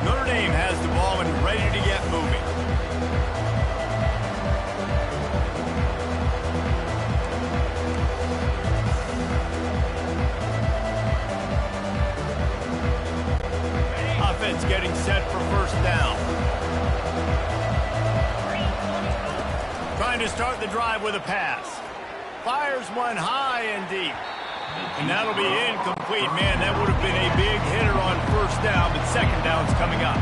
Notre Dame has the ball and ready to get moving. Offense getting set for first down. Trying to start the drive with a pass. Fires one high and deep. And that'll be incomplete. Man, that would have been a big hitter on first down, but second down's coming up.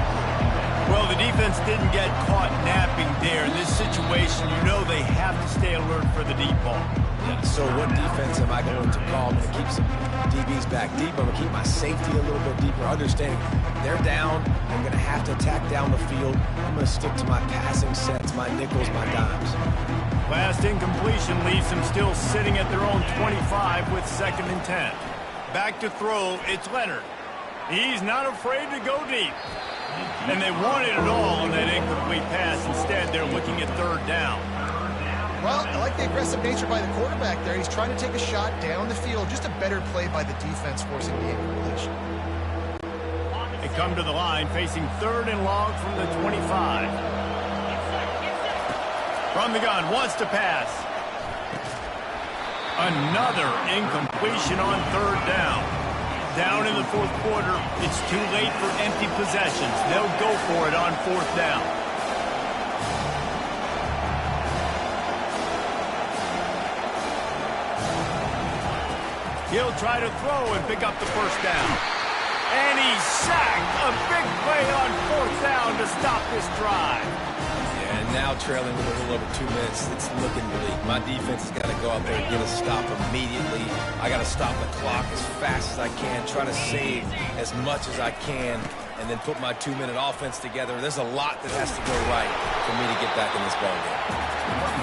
Well, the defense didn't get caught napping there. In this situation, you know they have to stay alert for the deep ball. Yeah, so what defense am I going to call? I'm going to keep some DBs back deep. I'm going to keep my safety a little bit deeper, understanding they're down. I'm going to have to attack down the field. I'm going to stick to my passing sets, my nickels, my dimes. Last incompletion leaves them still sitting at their own 25 with 2nd and 10. Back to throw, it's Leonard. He's not afraid to go deep. And they wanted it all on that incomplete pass. Instead, they're looking at 3rd down. Well, I like the aggressive nature by the quarterback there. He's trying to take a shot down the field. Just a better play by the defense forcing the incompletion. They come to the line facing 3rd and long from the 25. From the gun, wants to pass. Another incompletion on 3rd down. Down in the 4th quarter, it's too late for empty possessions. They'll go for it on 4th down. He'll try to throw and pick up the first down. And he's sacked. A big play on 4th down to stop this drive. And now trailing with a little over 2 minutes, it's looking bleak. My defense has got to go out there and get a stop immediately. I got to stop the clock as fast as I can, try to save as much as I can, and then put my 2-minute offense together. There's a lot that has to go right for me to get back in this ballgame.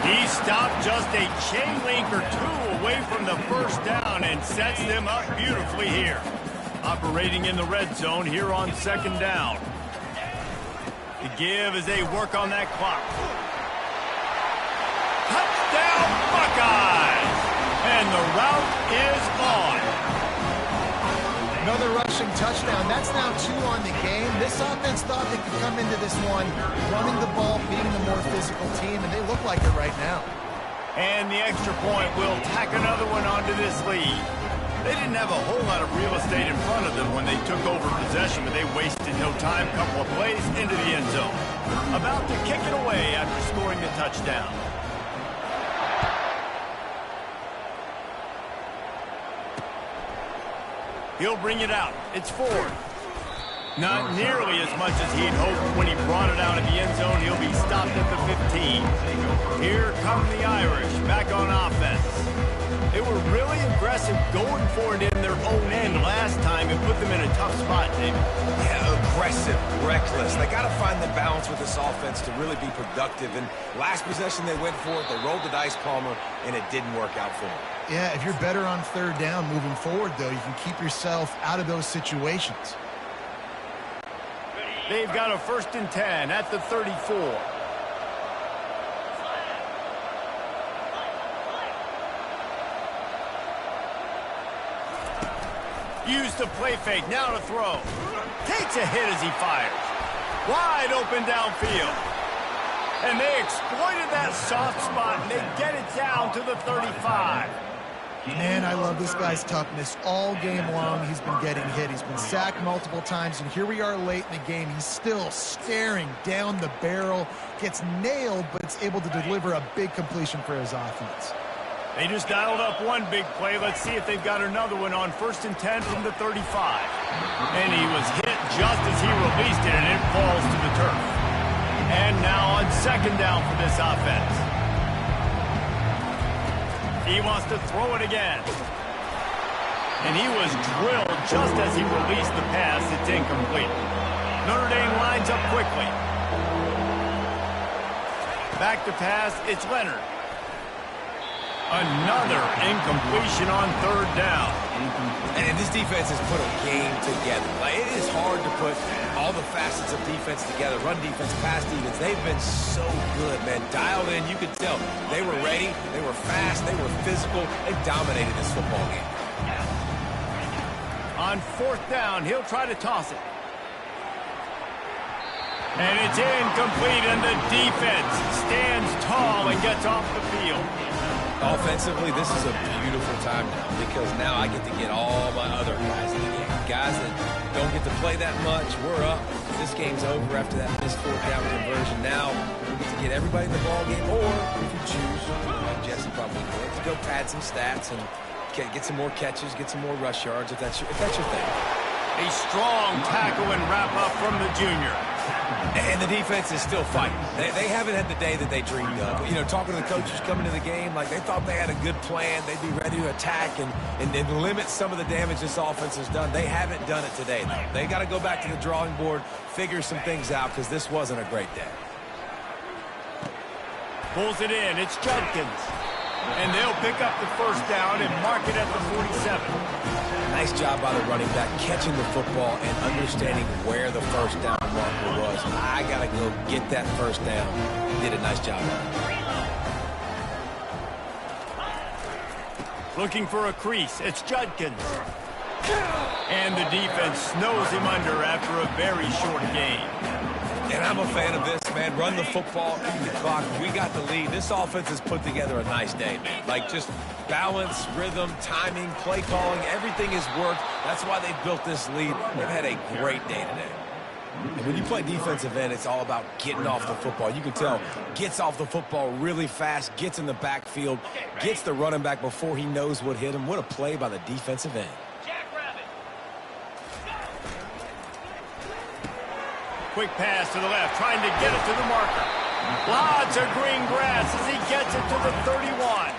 He stopped just a chain link or 2 away from the first down and sets them up beautifully here. Operating in the red zone here on 2nd down. The give as they work on that clock. Touchdown, Buckeyes! And the route is on. Another rushing touchdown. That's now 2 on the game. This offense thought they could come into this one running the ball, being the more physical team, and they look like it right now. And the extra point will tack another one onto this lead. They didn't have a whole lot of real estate in front of them when they took over possession, but they wasted no time. Couple of plays into the end zone. About to kick it away after scoring the touchdown. He'll bring it out. It's 4th. Not nearly as much as he'd hoped when he brought it out of the end zone. He'll be stopped at the 15. Here come the Irish back on offense. They were really aggressive going for it in their own end last time and put them in a tough spot, David. Yeah, aggressive, reckless. They got to find the balance with this offense to really be productive. And last possession they went for it, they rolled the dice, Palmer, and it didn't work out for them. Yeah, if you're better on 3rd down moving forward, though, you can keep yourself out of those situations. They've got a 1st and 10 at the 34. Used to play fake, now to throw. Takes a hit as he fires. Wide open downfield. And they exploited that soft spot, and they get it down to the 35. Man, I love this guy's toughness. All game long, he's been getting hit. He's been sacked multiple times, and here we are late in the game. He's still staring down the barrel, gets nailed, but it's able to deliver a big completion for his offense. They just dialed up one big play. Let's see if they've got another one on 1st and 10 from the 35. And he was hit just as he released it, and it falls to the turf. And now on 2nd down for this offense. He wants to throw it again. And he was drilled just as he released the pass. It's incomplete. Notre Dame lines up quickly. Back to pass, it's Leonard. Another incompletion on 3rd down. And this defense has put a game together. Like, it is hard to put all the facets of defense together. Run defense, pass defense. They've been so good, man. Dialed in, you could tell. They were ready, they were fast, they were physical. They dominated this football game. On 4th down, he'll try to toss it. And it's incomplete, and the defense stands tall and gets off the field. Offensively, this is a beautiful time now because now I get to get all my other guys in the game. Guys that don't get to play that much, we're up. This game's over after that missed 4th down conversion. Now we get to get everybody in the ball game, or if you choose, like Jesse probably would, to go pad some stats and get some more catches, get some more rush yards if that's your thing. A strong tackle and wrap up from the junior. And the defense is still fighting. They haven't had the day that they dreamed of. You know, talking to the coaches coming to the game, like they thought they had a good plan. They'd be ready to attack and limit some of the damage this offense has done. They haven't done it today, though. They got to go back to the drawing board, figure some things out, because this wasn't a great day. Pulls it in. It's Judkins. And they'll pick up the 1st down and mark it at the 47. Nice job by the running back, catching the football and understanding where the 1st down marker was. I got to go get that 1st down. He did a nice job. Looking for a crease. It's Judkins. And the defense snows him under after a very short game. And I'm a fan of this, man. Run the football, eat the clock. We got the lead. This offense has put together a nice day, man. Like, just balance, rhythm, timing, play calling, everything has worked. That's why they built this lead. They've had a great day today. And when you play defensive end, it's all about getting off the football. You can tell, gets off the football really fast, gets in the backfield, gets the running back before he knows what hit him. What a play by the defensive end. Quick pass to the left, trying to get it to the marker. Lots of green grass as he gets it to the 31.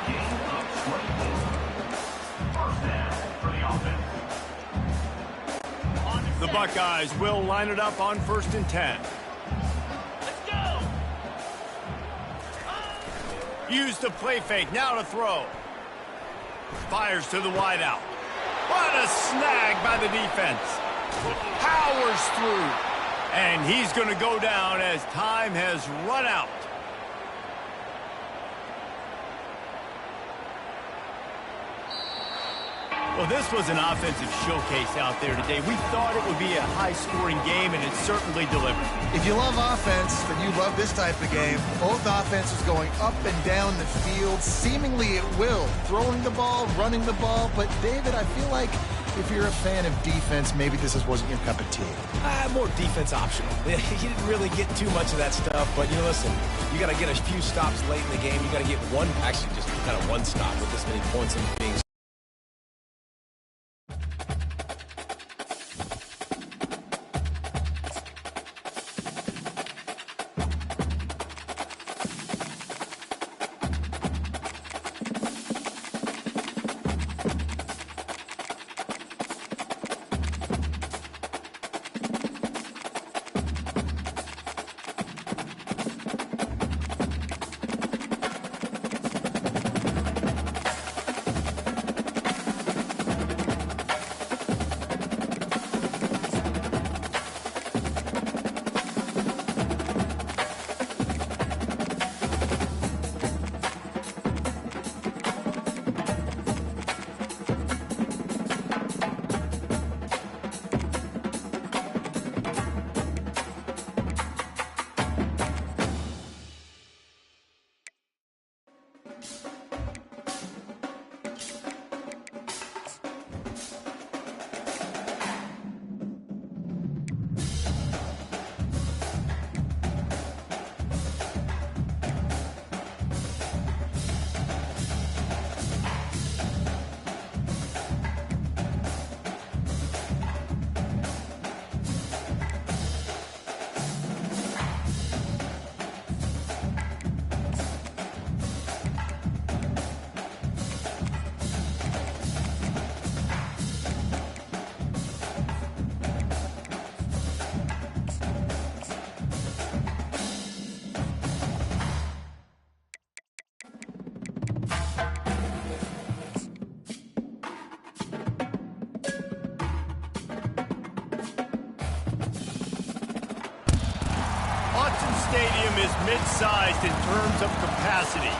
The Buckeyes will line it up on 1st and 10. Let's go! Use the play fake, now to throw. Fires to the wideout. What a snag by the defense. Powers through. And he's going to go down as time has run out. Well, this was an offensive showcase out there today. We thought it would be a high-scoring game, and it certainly delivered. If you love offense, then you love this type of game. Both offenses going up and down the field, seemingly at will. Throwing the ball, running the ball. But, David, I feel like if you're a fan of defense, maybe this wasn't your cup of tea. More defense optional. You didn't really get too much of that stuff, but you know, listen, you got to get a few stops late in the game. You got to get one, actually just kind of one stop with this many points in being Autzen Stadium is mid-sized in terms of capacity.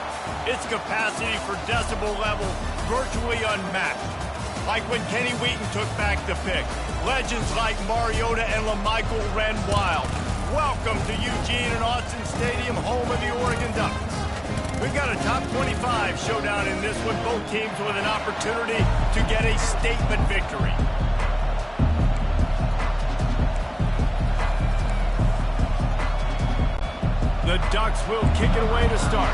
Its capacity for decibel level virtually unmatched. Like when Kenny Wheaton took back the pick. Legends like Mariota and LaMichael ran wild. Welcome to Eugene and Autzen Stadium, home of the Oregon Ducks. We've got a top 25 showdown in this one. Both teams with an opportunity to get a statement victory. The Ducks will kick it away to start.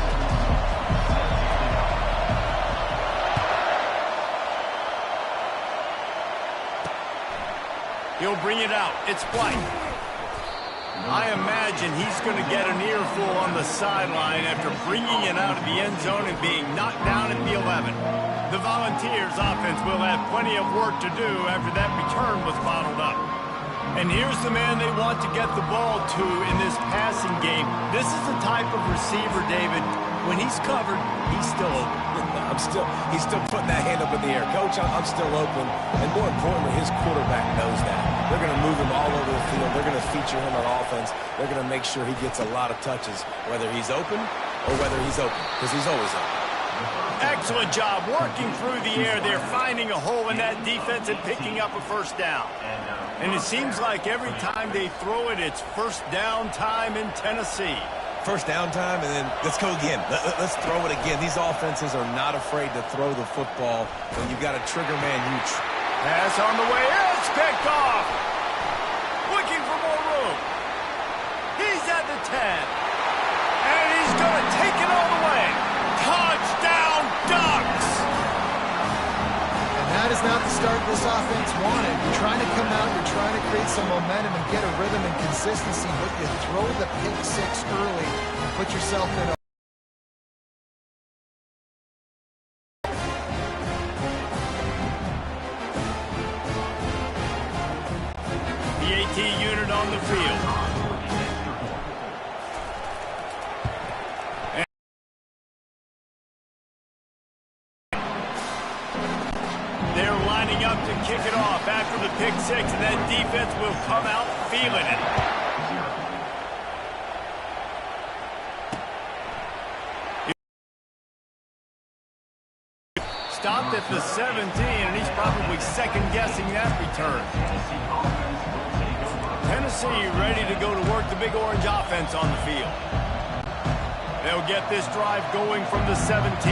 He'll bring it out. It's White. I imagine he's going to get an earful on the sideline after bringing it out of the end zone and being knocked down at the 11. The Volunteers offense will have plenty of work to do after that return was bottled up. And here's the man they want to get the ball to in this passing game. This is the type of receiver, David, when he's covered, he's still open. He's still putting that hand up in the air. Coach, I'm still open. And more importantly, his quarterback knows that. They're going to move him all over the field. They're going to feature him on offense. They're going to make sure he gets a lot of touches, whether he's open or whether he's open, because he's always open. Excellent job working through the air. They're finding a hole in that defense and picking up a first down. And it seems like every time they throw it, it's first down time in Tennessee. First down time, and then let's go again. Let's throw it again. These offenses are not afraid to throw the football when you've got a trigger man. Pass on the way. It's picked off. Looking for more room. He's at the 10. And he's going to take it all the way. Touchdown, Ducks! And that is not the start this offense wanted. You're trying to come out, you're trying to create some momentum and get a rhythm and consistency, but you throw the pick six early and put yourself in a the AT unit on the field. They're lining up to kick it off after the pick six, and that defense will come out feeling it. Stopped at the 17, and he's probably second-guessing that return. Tennessee ready to go to work the Big Orange offense on the field. They'll get this drive going from the 17.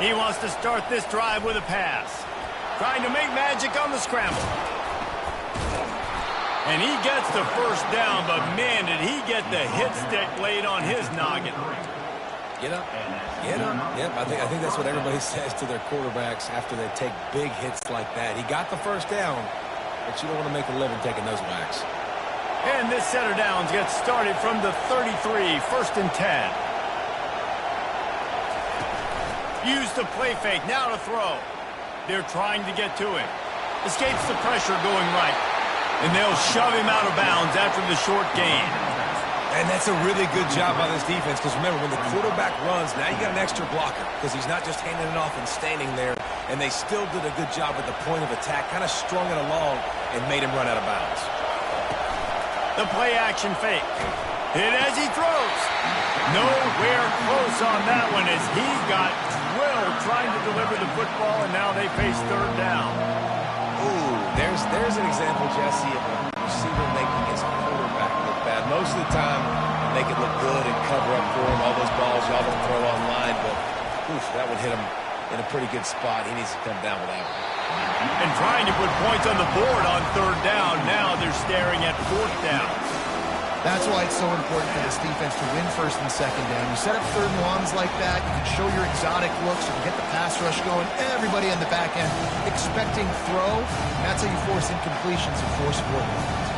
He wants to start this drive with a pass. Trying to make magic on the scramble. And he gets the first down, but man, did he get the hit stick laid on his noggin. Get up. Get up. Yep, I think that's what everybody says to their quarterbacks after they take big hits like that. He got the first down, but you don't want to make a living taking those whacks. And this set of downs gets started from the 33, first and 10. Use the play fake, now to throw. They're trying to get to him. Escapes the pressure going right. And they'll shove him out of bounds after the short gain. And that's a really good job by this defense, because remember, when the quarterback runs, now you got an extra blocker, because he's not just handing it off and standing there, and they still did a good job at the point of attack, kind of strung it along and made him run out of bounds. The play action fake. Hit as he throws. Nowhere close on that one as he got drilled trying to deliver the football, and now they face third down. Ooh, there's an example, Jesse, of a receiver making his quarterback look bad. Most of the time, make it look good and cover up for him. All those balls y'all don't throw online, but oof, that would hit him in a pretty good spot. He needs to come down with that one. And trying to put points on the board on third down. Now they're staring at fourth down. That's why it's so important for this defense to win first and second down. You set up third and longs like that, you can show your exotic looks, you can get the pass rush going, everybody on the back end expecting throw. That's how you force incompletions and force fourth downs.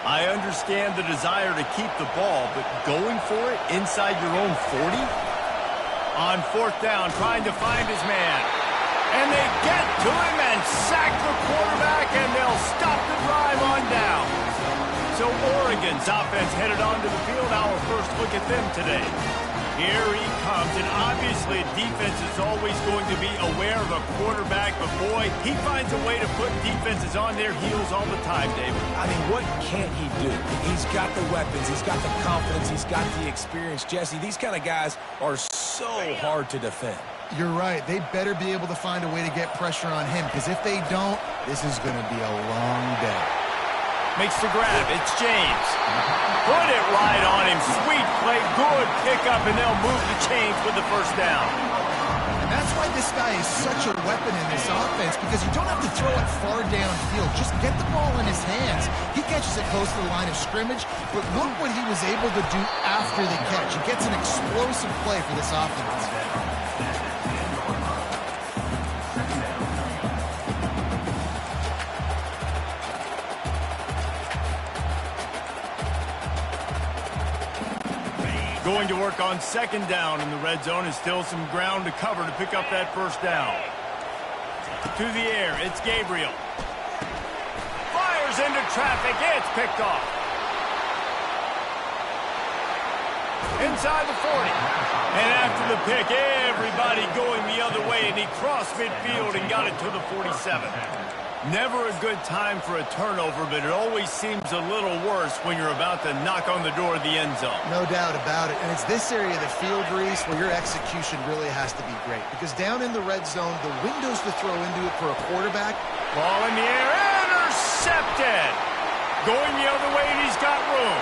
I understand the desire to keep the ball, but going for it inside your own 40? On fourth down, trying to find his man. And they get to him and sack the quarterback, and they'll stop Rams offense headed onto the field. Our first look at them today. Here he comes, and obviously defense is always going to be aware of a quarterback, but boy, he finds a way to put defenses on their heels all the time, David. I mean, what can't he do? He's got the weapons, he's got the confidence, he's got the experience. Jesse, these kind of guys are so hard to defend. You're right. They better be able to find a way to get pressure on him, because if they don't, this is going to be a long day. Makes the grab. It's James. Put it right on him. Sweet play. Good pickup, and they'll move the chains with the first down. And that's why this guy is such a weapon in this offense, because you don't have to throw it far downfield. Just get the ball in his hands. He catches it close to the line of scrimmage, but look what he was able to do after the catch. He gets an explosive play for this offense. Going to work on second down in the red zone, and still some ground to cover to pick up that first down. To the air, it's Gabriel. Fires into traffic, it's picked off. Inside the 40. And after the pick, everybody going the other way, and he crossed midfield and got it to the 47. Never a good time for a turnover, but it always seems a little worse when you're about to knock on the door of the end zone. No doubt about it. And it's this area of the field, Reese, where your execution really has to be great. Because down in the red zone, the windows to throw into it for a quarterback. Ball in the air, intercepted. Going the other way, and he's got room.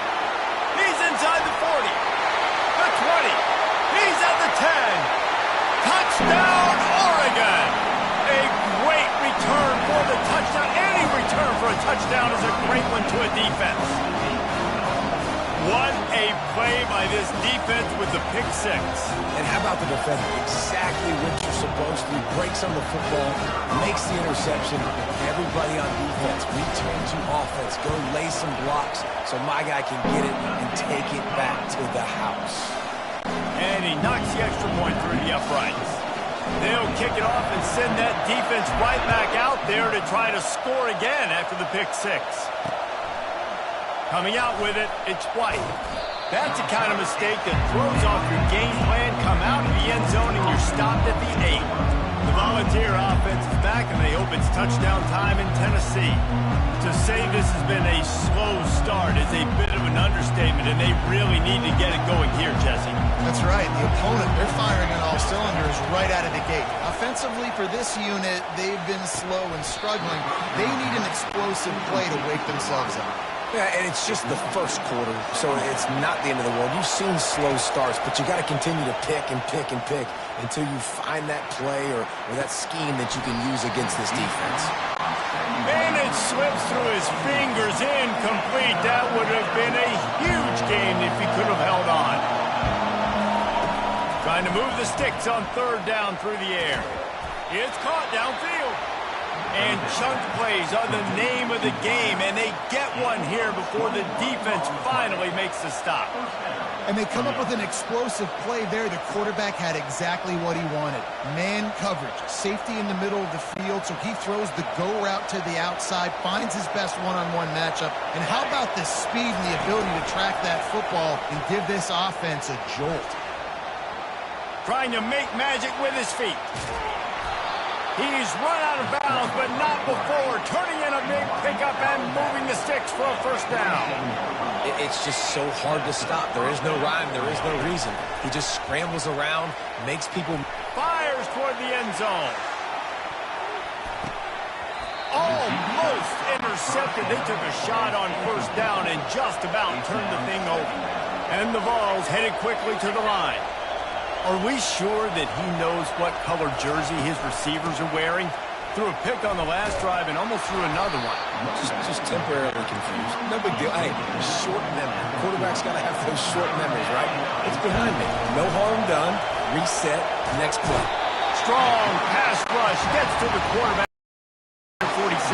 He's inside the 40, the 20. He's at the 10. Touchdown, Oregon. A great return for the touchdown. Any return for a touchdown is a great one to a defense. What a play by this defense with the pick six. And how about the defender? Exactly what you're supposed to do. Breaks on the football, makes the interception. Everybody on defense, return to offense. Go lay some blocks so my guy can get it and take it back to the house. And he knocks the extra point through the uprights. They'll kick it off and send that defense right back out there to try to score again after the pick six. Coming out with it, it's White. That's the kind of mistake that throws off your game plan. Come out of the end zone and you're stopped at the 8. The Volunteer offense is back, and they hope it's touchdown time in Tennessee. To say this has been a slow start is a bit of an understatement, and they really need to get it going here, Jesse. That's right. The opponent, they're firing on all cylinders right out of the gate. Offensively, for this unit, they've been slow and struggling. They need an explosive play to wake themselves up. Yeah, and it's just the first quarter, so it's not the end of the world. You've seen slow starts, but you got to continue to pick and pick and pick until you find that play or that scheme that you can use against this defense. And it slips through his fingers, incomplete. That would have been a huge gain if he could have held on. Trying to move the sticks on third down through the air. It's caught downfield. And chunk plays are the name of the game, and they get one here before the defense finally makes the stop. And they come up with an explosive play there. The quarterback had exactly what he wanted. Man coverage, safety in the middle of the field, so he throws the go route to the outside, finds his best one-on-one matchup. And how about the speed and the ability to track that football and give this offense a jolt? Trying to make magic with his feet. He's run out of bounds, but not before. Turning in a big pickup and moving the sticks for a first down. It's just so hard to stop. There is no rhyme. There is no reason. He just scrambles around, makes people... Fires toward the end zone. Almost intercepted. They took a shot on first down and just about turned the thing over. And the Vols headed quickly to the line. Are we sure that he knows what color jersey his receivers are wearing? Threw a pick on the last drive and almost threw another one. Just temporarily confused. No big deal. Hey, short memory. Quarterback's got to have those short memories, right? It's behind me. No harm done. Reset. Next play. Strong pass rush gets to the quarterback. 46.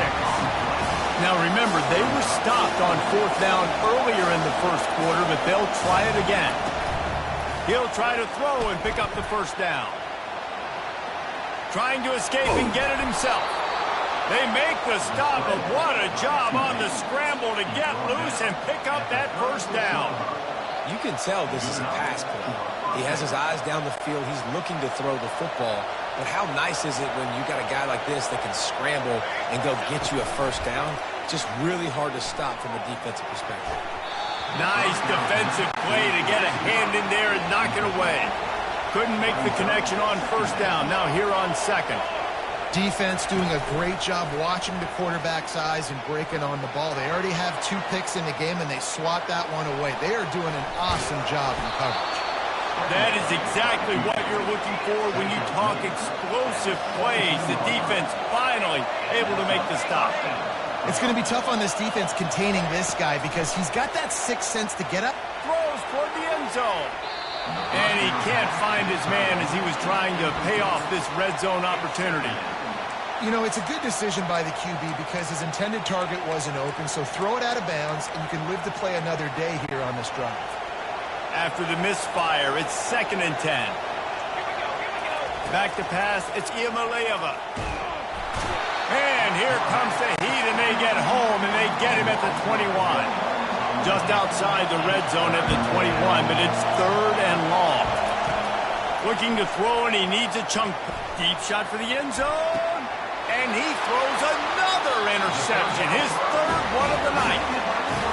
Now remember, they were stopped on fourth down earlier in the first quarter, but they'll try it again. He'll try to throw and pick up the first down. Trying to escape and get it himself. They make the stop, but what a job on the scramble to get loose and pick up that first down. You can tell this is a pass play. He has his eyes down the field. He's looking to throw the football. But how nice is it when you got a guy like this that can scramble and go get you a first down? Just really hard to stop from a defensive perspective. Nice defensive play to get a hand in there and knock it away. Couldn't make the connection on first down. Now here on second. Defense doing a great job watching the quarterback's eyes and breaking on the ball. They already have 2 picks in the game, and they swat that one away. They are doing an awesome job in coverage. That is exactly what you're looking for when you talk explosive plays. The defense finally able to make the stop. It's going to be tough on this defense containing this guy because he's got that sixth sense to get up. Throws toward the end zone. And he can't find his man as he was trying to pay off this red zone opportunity. You know, it's a good decision by the QB because his intended target wasn't open, so throw it out of bounds, and you can live to play another day here on this drive. After the misfire, it's 2nd and 10. Back to pass, it's Iamaleava. And here comes the heat, and they get home, and they get him at the 21. Just outside the red zone at the 21, but it's 3rd and long. Looking to throw, and he needs a chunk. Deep shot for the end zone. And he throws another interception, his 3rd one of the night.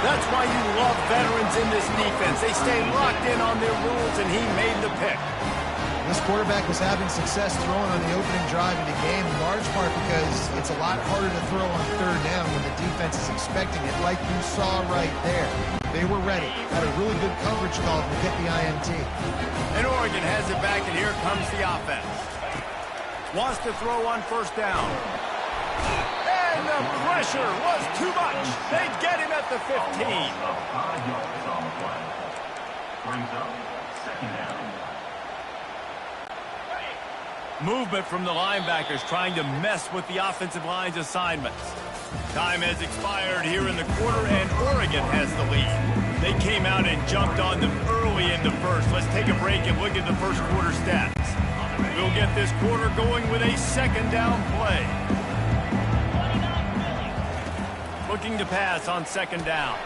That's why you love veterans in this defense. They stay locked in on their rules, and he made the pick. This quarterback was having success throwing on the opening drive of the game, in large part because it's a lot harder to throw on 3rd down when the defense is expecting it, like you saw right there. They were ready. Had a really good coverage call to get the INT. And Oregon has it back, and here comes the offense. Wants to throw on first down. And the pressure was too much. They get him at the 15. Movement from the linebackers trying to mess with the offensive line's assignments. Time has expired here in the quarter, and Oregon has the lead. They came out and jumped on them early in the first. Let's take a break and look at the first quarter stats. We'll get this quarter going with a 2nd down play. Looking to pass on 2nd down.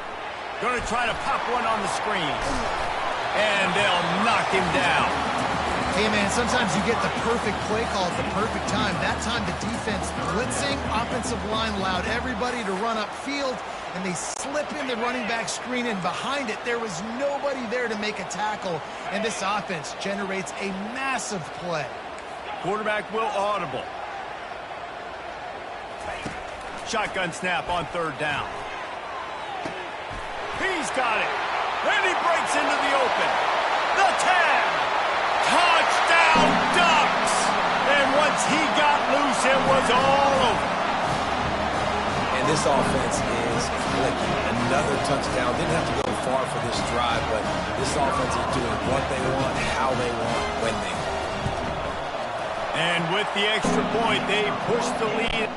Going to try to pop one on the screen. And they'll knock him down. Hey, man, sometimes you get the perfect play call at the perfect time. That time the defense blitzing, offensive line allowed everybody to run upfield, and they slip in the running back screen, and behind it there was nobody there to make a tackle, and this offense generates a massive play. Quarterback will audible. Shotgun snap on 3rd down. He's got it. And he breaks into the open. The 10. Touchdown Ducks! And once he got loose, it was all over. And this offense is clicking. Another touchdown. Didn't have to go far for this drive, but this offense is doing what they want, how they want, when they want. And with the extra point, they push the lead.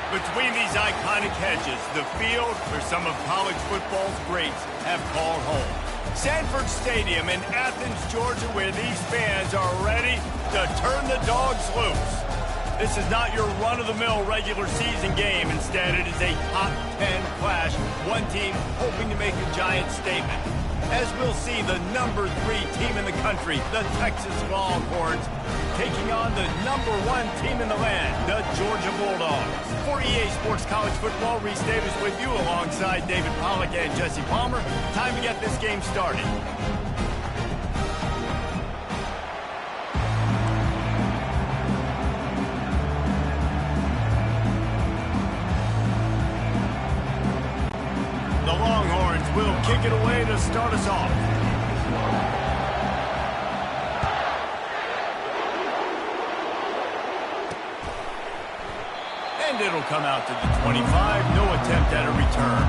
Between these iconic hedges, the field where some of college football's greats have called home. Sanford Stadium in Athens, Georgia, where these fans are ready to turn the dogs loose. This is not your run-of-the-mill regular season game. Instead, it is a top 10 clash. One team hoping to make a giant statement. As we'll see, the number 3 team in the country, the Texas Longhorns, taking on the number 1 team in the land, the Georgia Bulldogs. For EA Sports College Football, Reese Davis with you alongside David Pollack and Jesse Palmer. Time to get this game started. The Longhorns will kick it away to start us off. And it'll come out to the 25. No attempt at a return.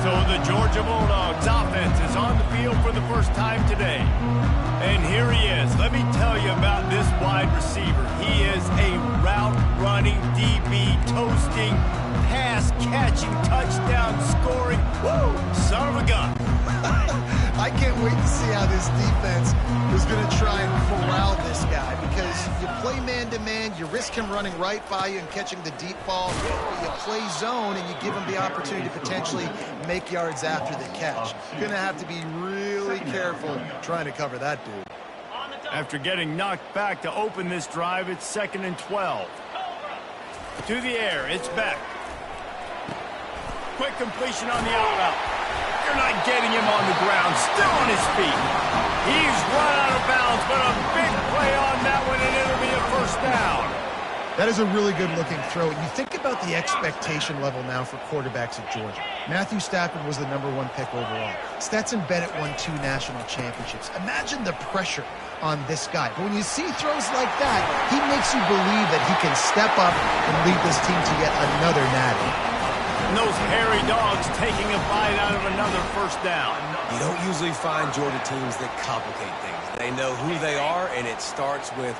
So the Georgia Bulldogs offense is on the field for the first time today. And here he is. Let me tell you about this wide receiver. He is a route-running, DB, toasting, pass-catching, touchdown-scoring, woo, son of a gun. I can't wait to see how this defense is going to try and corral this guy, because you play man-to-man, you risk him running right by you and catching the deep ball. You play zone, and you give him the opportunity to potentially make yards after the catch. You're going to have to be really careful trying to cover that dude. After getting knocked back to open this drive, it's 2nd and 12. To the air, it's Beck. Quick completion on the out route. They're not getting him on the ground. Still on his feet. He's run out of bounds, but a big play on that one, and it'll be a first down. That is a really good-looking throw. You think about the expectation level now for quarterbacks at Georgia. Matthew Stafford was the #1 pick overall. Stetson Bennett won 2 national championships. Imagine the pressure on this guy. But when you see throws like that, he makes you believe that he can step up and lead this team to yet another natty. And those hairy dogs taking a bite out of another first down. You don't usually find Georgia teams that complicate things. They know who they are, and it starts with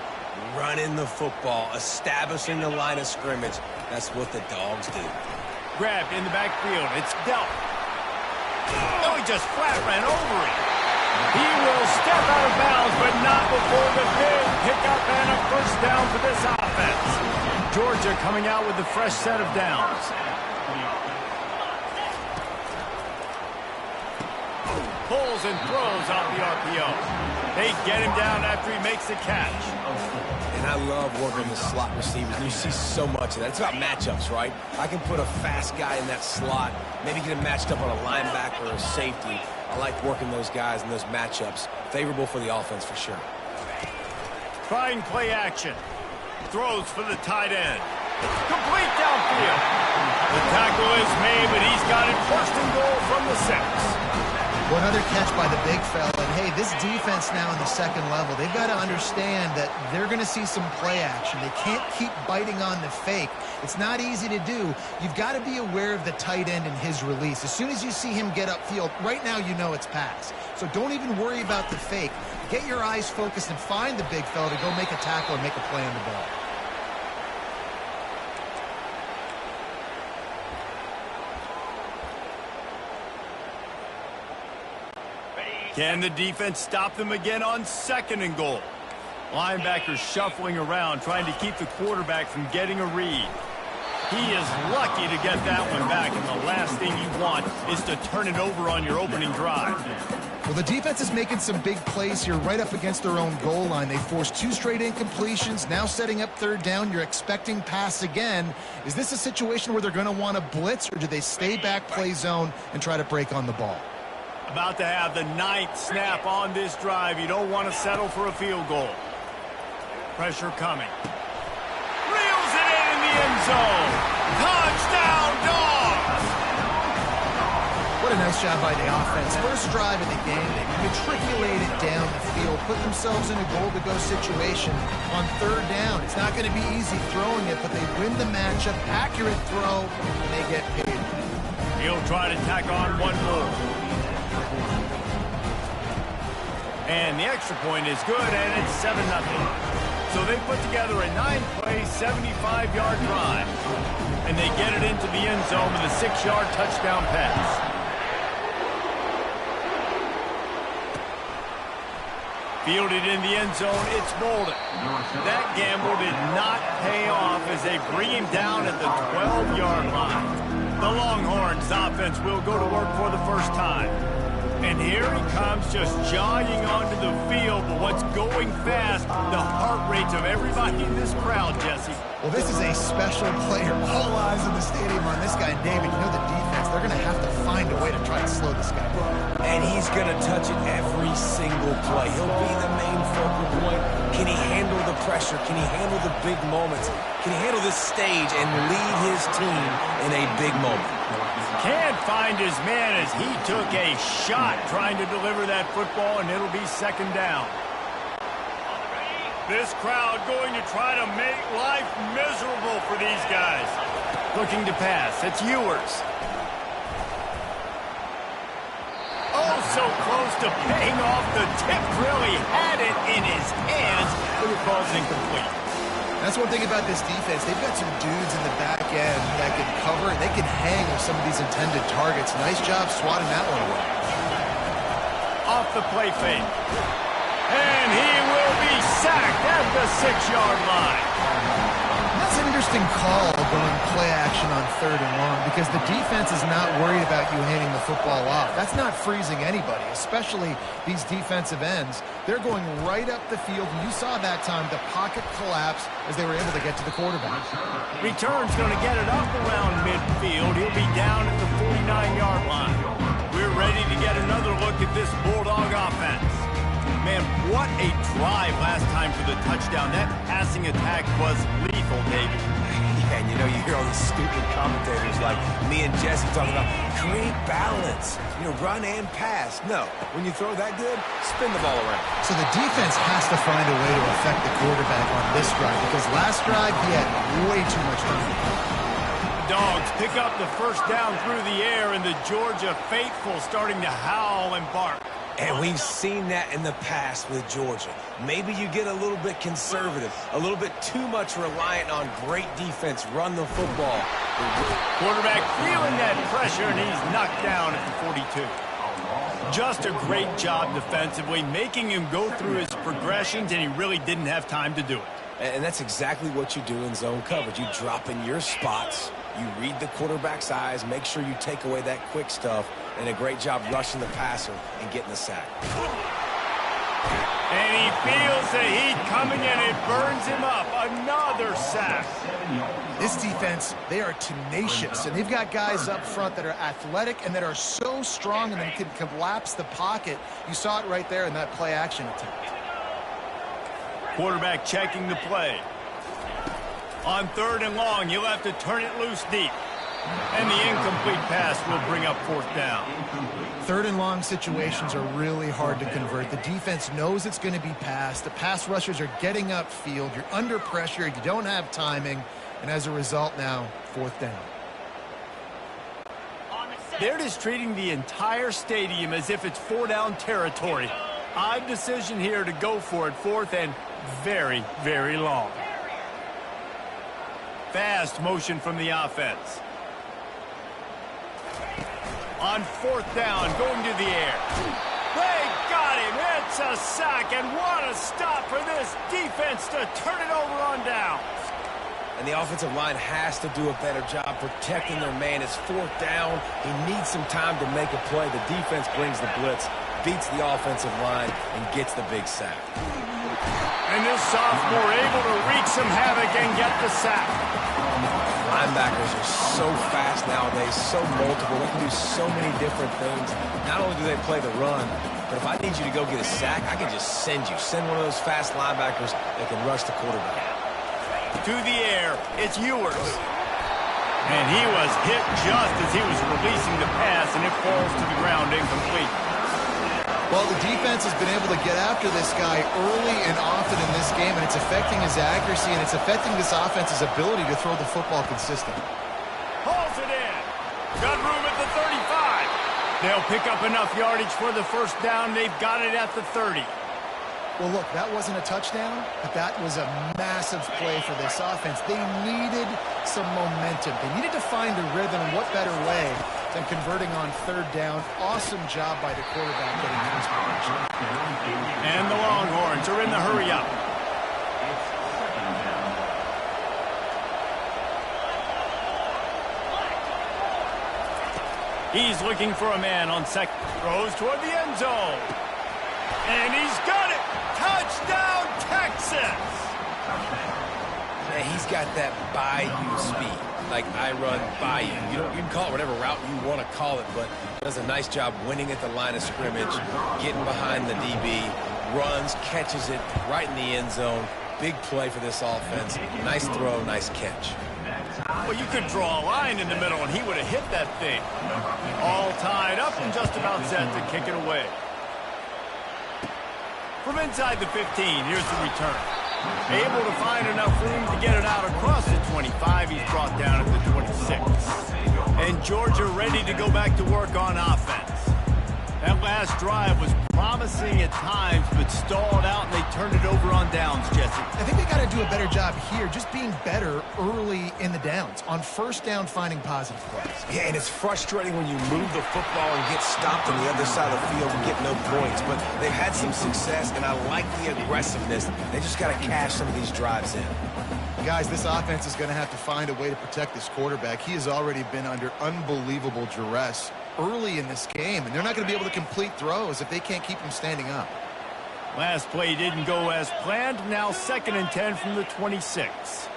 running the football, establishing the line of scrimmage. That's what the dogs do. Grabbed in the backfield. It's dealt. Oh, he just flat ran over it. He will step out of bounds, but not before the big pickup and a first down for this offense. Georgia coming out with a fresh set of downs. Pulls and throws off the RPO. They get him down after he makes the catch. And I love working the slot receivers. And you see so much of that. It's about matchups, right? I can put a fast guy in that slot, maybe get him matched up on a linebacker or a safety. I like working those guys in those matchups. Favorable for the offense for sure. Trying play action. Throws for the tight end. Complete downfield. The tackle is made, but he's got it 1st and goal from the 6. Well, another catch by the big fella. And, hey, this defense now in the 2nd level, they've got to understand that they're going to see some play action. They can't keep biting on the fake. It's not easy to do. You've got to be aware of the tight end and his release. As soon as you see him get upfield, right now you know it's pass. So don't even worry about the fake. Get your eyes focused and find the big fella to go make a tackle and make a play on the ball. Can the defense stop them again on 2nd and goal? Linebackers shuffling around, trying to keep the quarterback from getting a read. He is lucky to get that one back, and the last thing you want is to turn it over on your opening drive. Well, the defense is making some big plays here right up against their own goal line. They forced 2 straight incompletions, now setting up 3rd down. You're expecting pass again. Is this a situation where they're going to want to blitz, or do they stay back, play zone, and try to break on the ball? About to have the 9th snap on this drive. You don't want to settle for a field goal. Pressure coming. Reels it in the end zone. Touchdown, Dogs! What a nice job by the offense. First drive of the game, they matriculated down the field, put themselves in a goal-to-go situation on 3rd down. It's not going to be easy throwing it, but they win the matchup. Accurate throw, and they get paid. He'll try to tack on one more. And the extra point is good, and it's 7-0. So they put together a 9-play, 75-yard drive. and they get it into the end zone with a 6-yard touchdown pass. Fielded in the end zone, it's Bolden. That gamble did not pay off as they bring him down at the 12-yard line. The Longhorns offense will go to work for the first time. And here he comes, just jogging onto the field. But what's going fast? The heart rates of everybody in this crowd, Jesse. Well, this is a special player. All eyes in the stadium on this guy. And David, you know the defense, they're going to have to find a way to try and slow this guy down. And he's going to touch it every single play. He'll be the main focal point. Can he handle the pressure? Can he handle the big moments? Can he handle this stage and lead his team in a big moment? Can't find his man as he took a shot trying to deliver that football, and it'll be second down. This crowd going to try to make life miserable for these guys. Looking to pass. It's Ewers. Oh, so close to paying off the tip drill. He had it in his hands, but it falls incomplete. That's one thing about this defense. They've got some dudes in the back end that can cover. They can hang with some of these intended targets. Nice job swatting that one away. Off the play fake. And he will be sacked at the 6-yard line. That's an interesting call going play action on 3rd and long because the defense is not worried about you handing the football off. That's not freezing anybody, especially these defensive ends. They're going right up the field, and you saw that time the pocket collapse as they were able to get to the quarterback. Return's going to get it up around midfield. He'll be down at the 49-yard line. We're ready to get another look at this Bulldog offense. Man, what a drive last time for the touchdown. That passing attack was lethal, David. Yeah, and you know, you hear all these stupid commentators like me and Jesse talking about create balance, you know, run and pass. No, when you throw that good, spin the ball around. So the defense has to find a way to affect the quarterback on this drive because last drive he had way too much time. Dogs pick up the first down through the air, and the Georgia faithful starting to howl and bark. And we've seen that in the past with Georgia. Maybe you get a little bit conservative, a little bit too much reliant on great defense, run the football. Quarterback feeling that pressure, and he's knocked down at the 42. Just a great job defensively, making him go through his progressions, and he really didn't have time to do it. And that's exactly what you do in zone coverage. You drop in your spots, you read the quarterback's eyes, make sure you take away that quick stuff, and a great job rushing the passer and getting the sack. And he feels the heat coming, and it burns him up. Another sack. This defense, they are tenacious, and they've got guys up front that are athletic and that are so strong and they can collapse the pocket. You saw it right there in that play action attempt. Quarterback checking the play. On 3rd and long, you'll have to turn it loose deep. And the incomplete pass will bring up 4th down. 3rd and long situations are really hard to convert. The defense knows it's going to be passed. The pass rushers are getting upfield. You're under pressure. You don't have timing. And as a result now, 4th down. They're just treating the entire stadium as if it's 4-down territory. Odd decision here to go for it. 4th and very, very long. Fast motion from the offense. On 4th down, going to the air. They got him. It's a sack, and what a stop for this defense to turn it over on downs. And the offensive line has to do a better job protecting their man. It's 4th down. He needs some time to make a play. The defense brings the blitz, beats the offensive line, and gets the big sack. And this sophomore able to wreak some havoc and get the sack. Linebackers are so fast nowadays, so multiple. They can do so many different things. Not only do they play the run, but if I need you to go get a sack, I can just send one of those fast linebackers that can rush the quarterback. To the air, it's Ewers. And he was hit just as he was releasing the pass, and it falls to the ground incomplete. Well, the defense has been able to get after this guy early and often in this game, and it's affecting his accuracy, and it's affecting this offense's ability to throw the football consistently. Hauls it in. Got room at the 35. They'll pick up enough yardage for the first down. They've got it at the 30. Well, look, that wasn't a touchdown, but that was a massive massive play for this offense. They needed some momentum. They needed to find a rhythm, and what better way than converting on third down. Awesome job by the quarterback getting to this position. And the Longhorns are in the hurry up. He's looking for a man on second. Throws toward the end zone. And he's got it! Touchdown, Texas! Man, he's got that bayou speed. Like I run by you. You can call it whatever route you want to call it, but does a nice job winning at the line of scrimmage, getting behind the DB, runs, catches it right in the end zone. Big play for this offense. Nice throw, nice catch. Well, you could draw a line in the middle, and he would have hit that thing. All tied up and just about set to kick it away. From inside the 15, here's the return. Able to find enough room to get it out across the 25. He's brought down at the 26. And Georgia ready to go back to work on offense. That last drive was promising at times, but stalled out, and they turned it over on downs, Jesse. I think they got to do a better job here, just being better early in the downs. On first down, finding positive plays. Yeah, and it's frustrating when you move the football and get stopped on the other side of the field and get no points. But they've had some success, and I like the aggressiveness. They just got to cash some of these drives in. Guys, this offense is going to have to find a way to protect this quarterback. He has already been under unbelievable duress early in this game, and they're not going to be able to complete throws if they can't keep him standing up. Last play didn't go as planned. Now 2nd and 10 from the 26.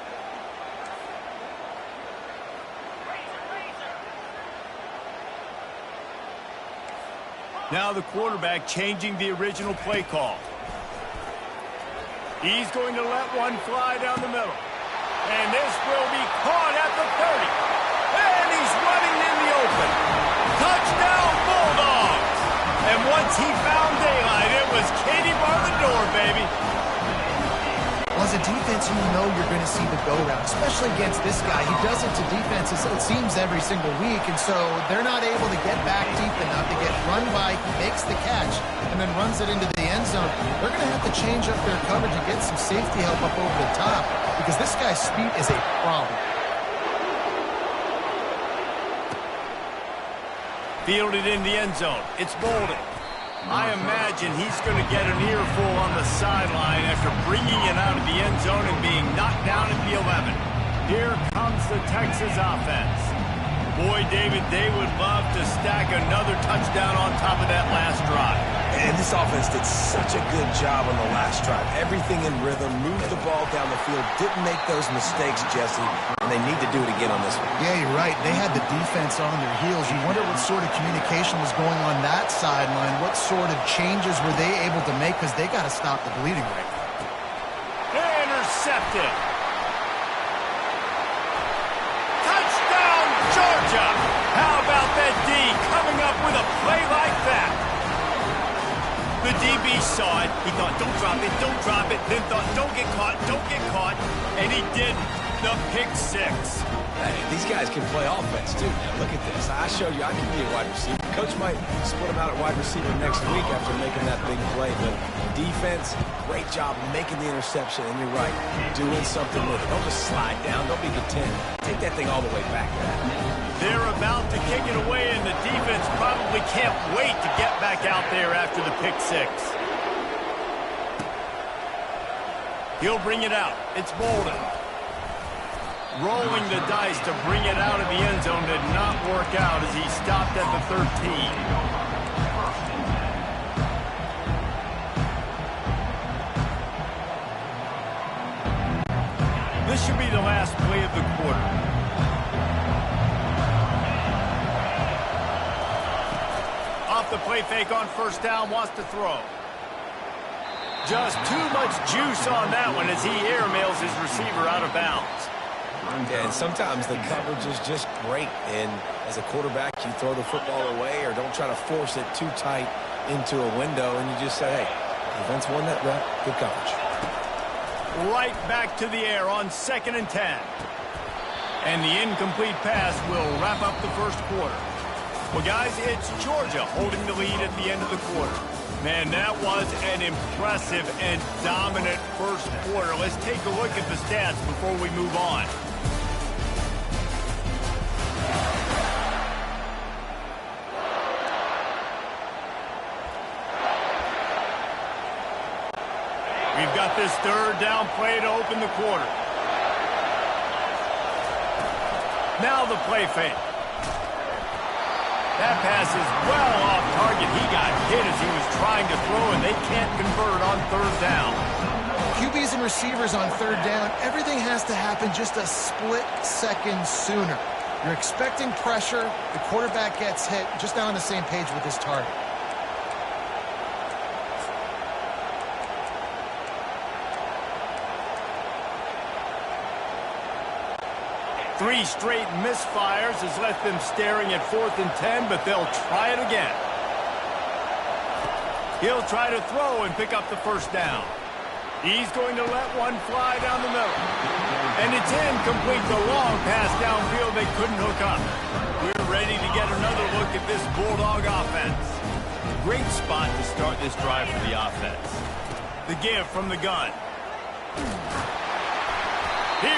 Now the quarterback changing the original play call. He's going to let one fly down the middle. And this will be caught at the 30. And he's running in the open. Touchdown, Bulldogs! And once he found daylight, it was Katie bar the door, baby. Well, as a defense, you know you're going to see the go route, especially against this guy. He does it to defenses, it seems, every single week, and so they're not able to get back deep enough to get run by. He makes the catch and then runs it into the end zone. They're going to have to change up their coverage and get some safety help up over the top because this guy's speed is a problem. Fielded in the end zone. It's Bolden. I imagine he's going to get an earful on the sideline after bringing it out of the end zone and being knocked down at the 11. Here comes the Texas offense. Boy, David, they would love to stack another touchdown on top of that last drive. And this offense did such a good job on the last drive. Everything in rhythm, moved the ball down the field, didn't make those mistakes, Jesse, and they need to do it again on this one. Yeah, you're right. They had the defense on their heels. You wonder what sort of communication was going on that sideline. What sort of changes were they able to make because they got to stop the bleeding right now. Intercepted. Touchdown, Georgia! How about that D coming up with a play like that? The DB saw it. He thought, don't drop it, don't drop it. Then thought, don't get caught. And he didn't. The pick 6. Hey, these guys can play offense, too. Now, look at this. I showed you I can be a wide receiver. Coach might split him out at wide receiver next week after making that big play. But defense, great job making the interception. And you're right, doing something with it. Don't just slide down. Don't be content. Take that thing all the way back. They're about to kick it away, and the defense probably can't wait to get back out there after the pick 6. He'll bring it out. It's Bolden. Rolling the dice to bring it out of the end zone did not work out as he stopped at the 13. This should be the last play of the quarter. Off the play fake on first down, wants to throw. Just too much juice on that one as he airmails his receiver out of bounds. And sometimes the coverage is just great. And as a quarterback, you throw the football away or don't try to force it too tight into a window. And you just say, hey, defense won that rep. Good coverage. Right back to the air on 2nd and 10. And the incomplete pass will wrap up the first quarter. Well, guys, it's Georgia holding the lead at the end of the quarter. Man, that was an impressive and dominant first quarter. Let's take a look at the stats before we move on. We've got this third down play to open the quarter. Now the play fake. That pass is well off target. He got hit as he was trying to throw, and they can't convert on third down. QBs and receivers on third down, everything has to happen just a split second sooner. You're expecting pressure. The quarterback gets hit. Just not on the same page with his target. Three straight misfires has left them staring at 4th and 10, but they'll try it again. He'll try to throw and pick up the first down. He's going to let one fly down the middle. And it's incomplete. The long pass downfield they couldn't hook up. We're ready to get another look at this Bulldog offense. Great spot to start this drive for the offense. The give from the gun. He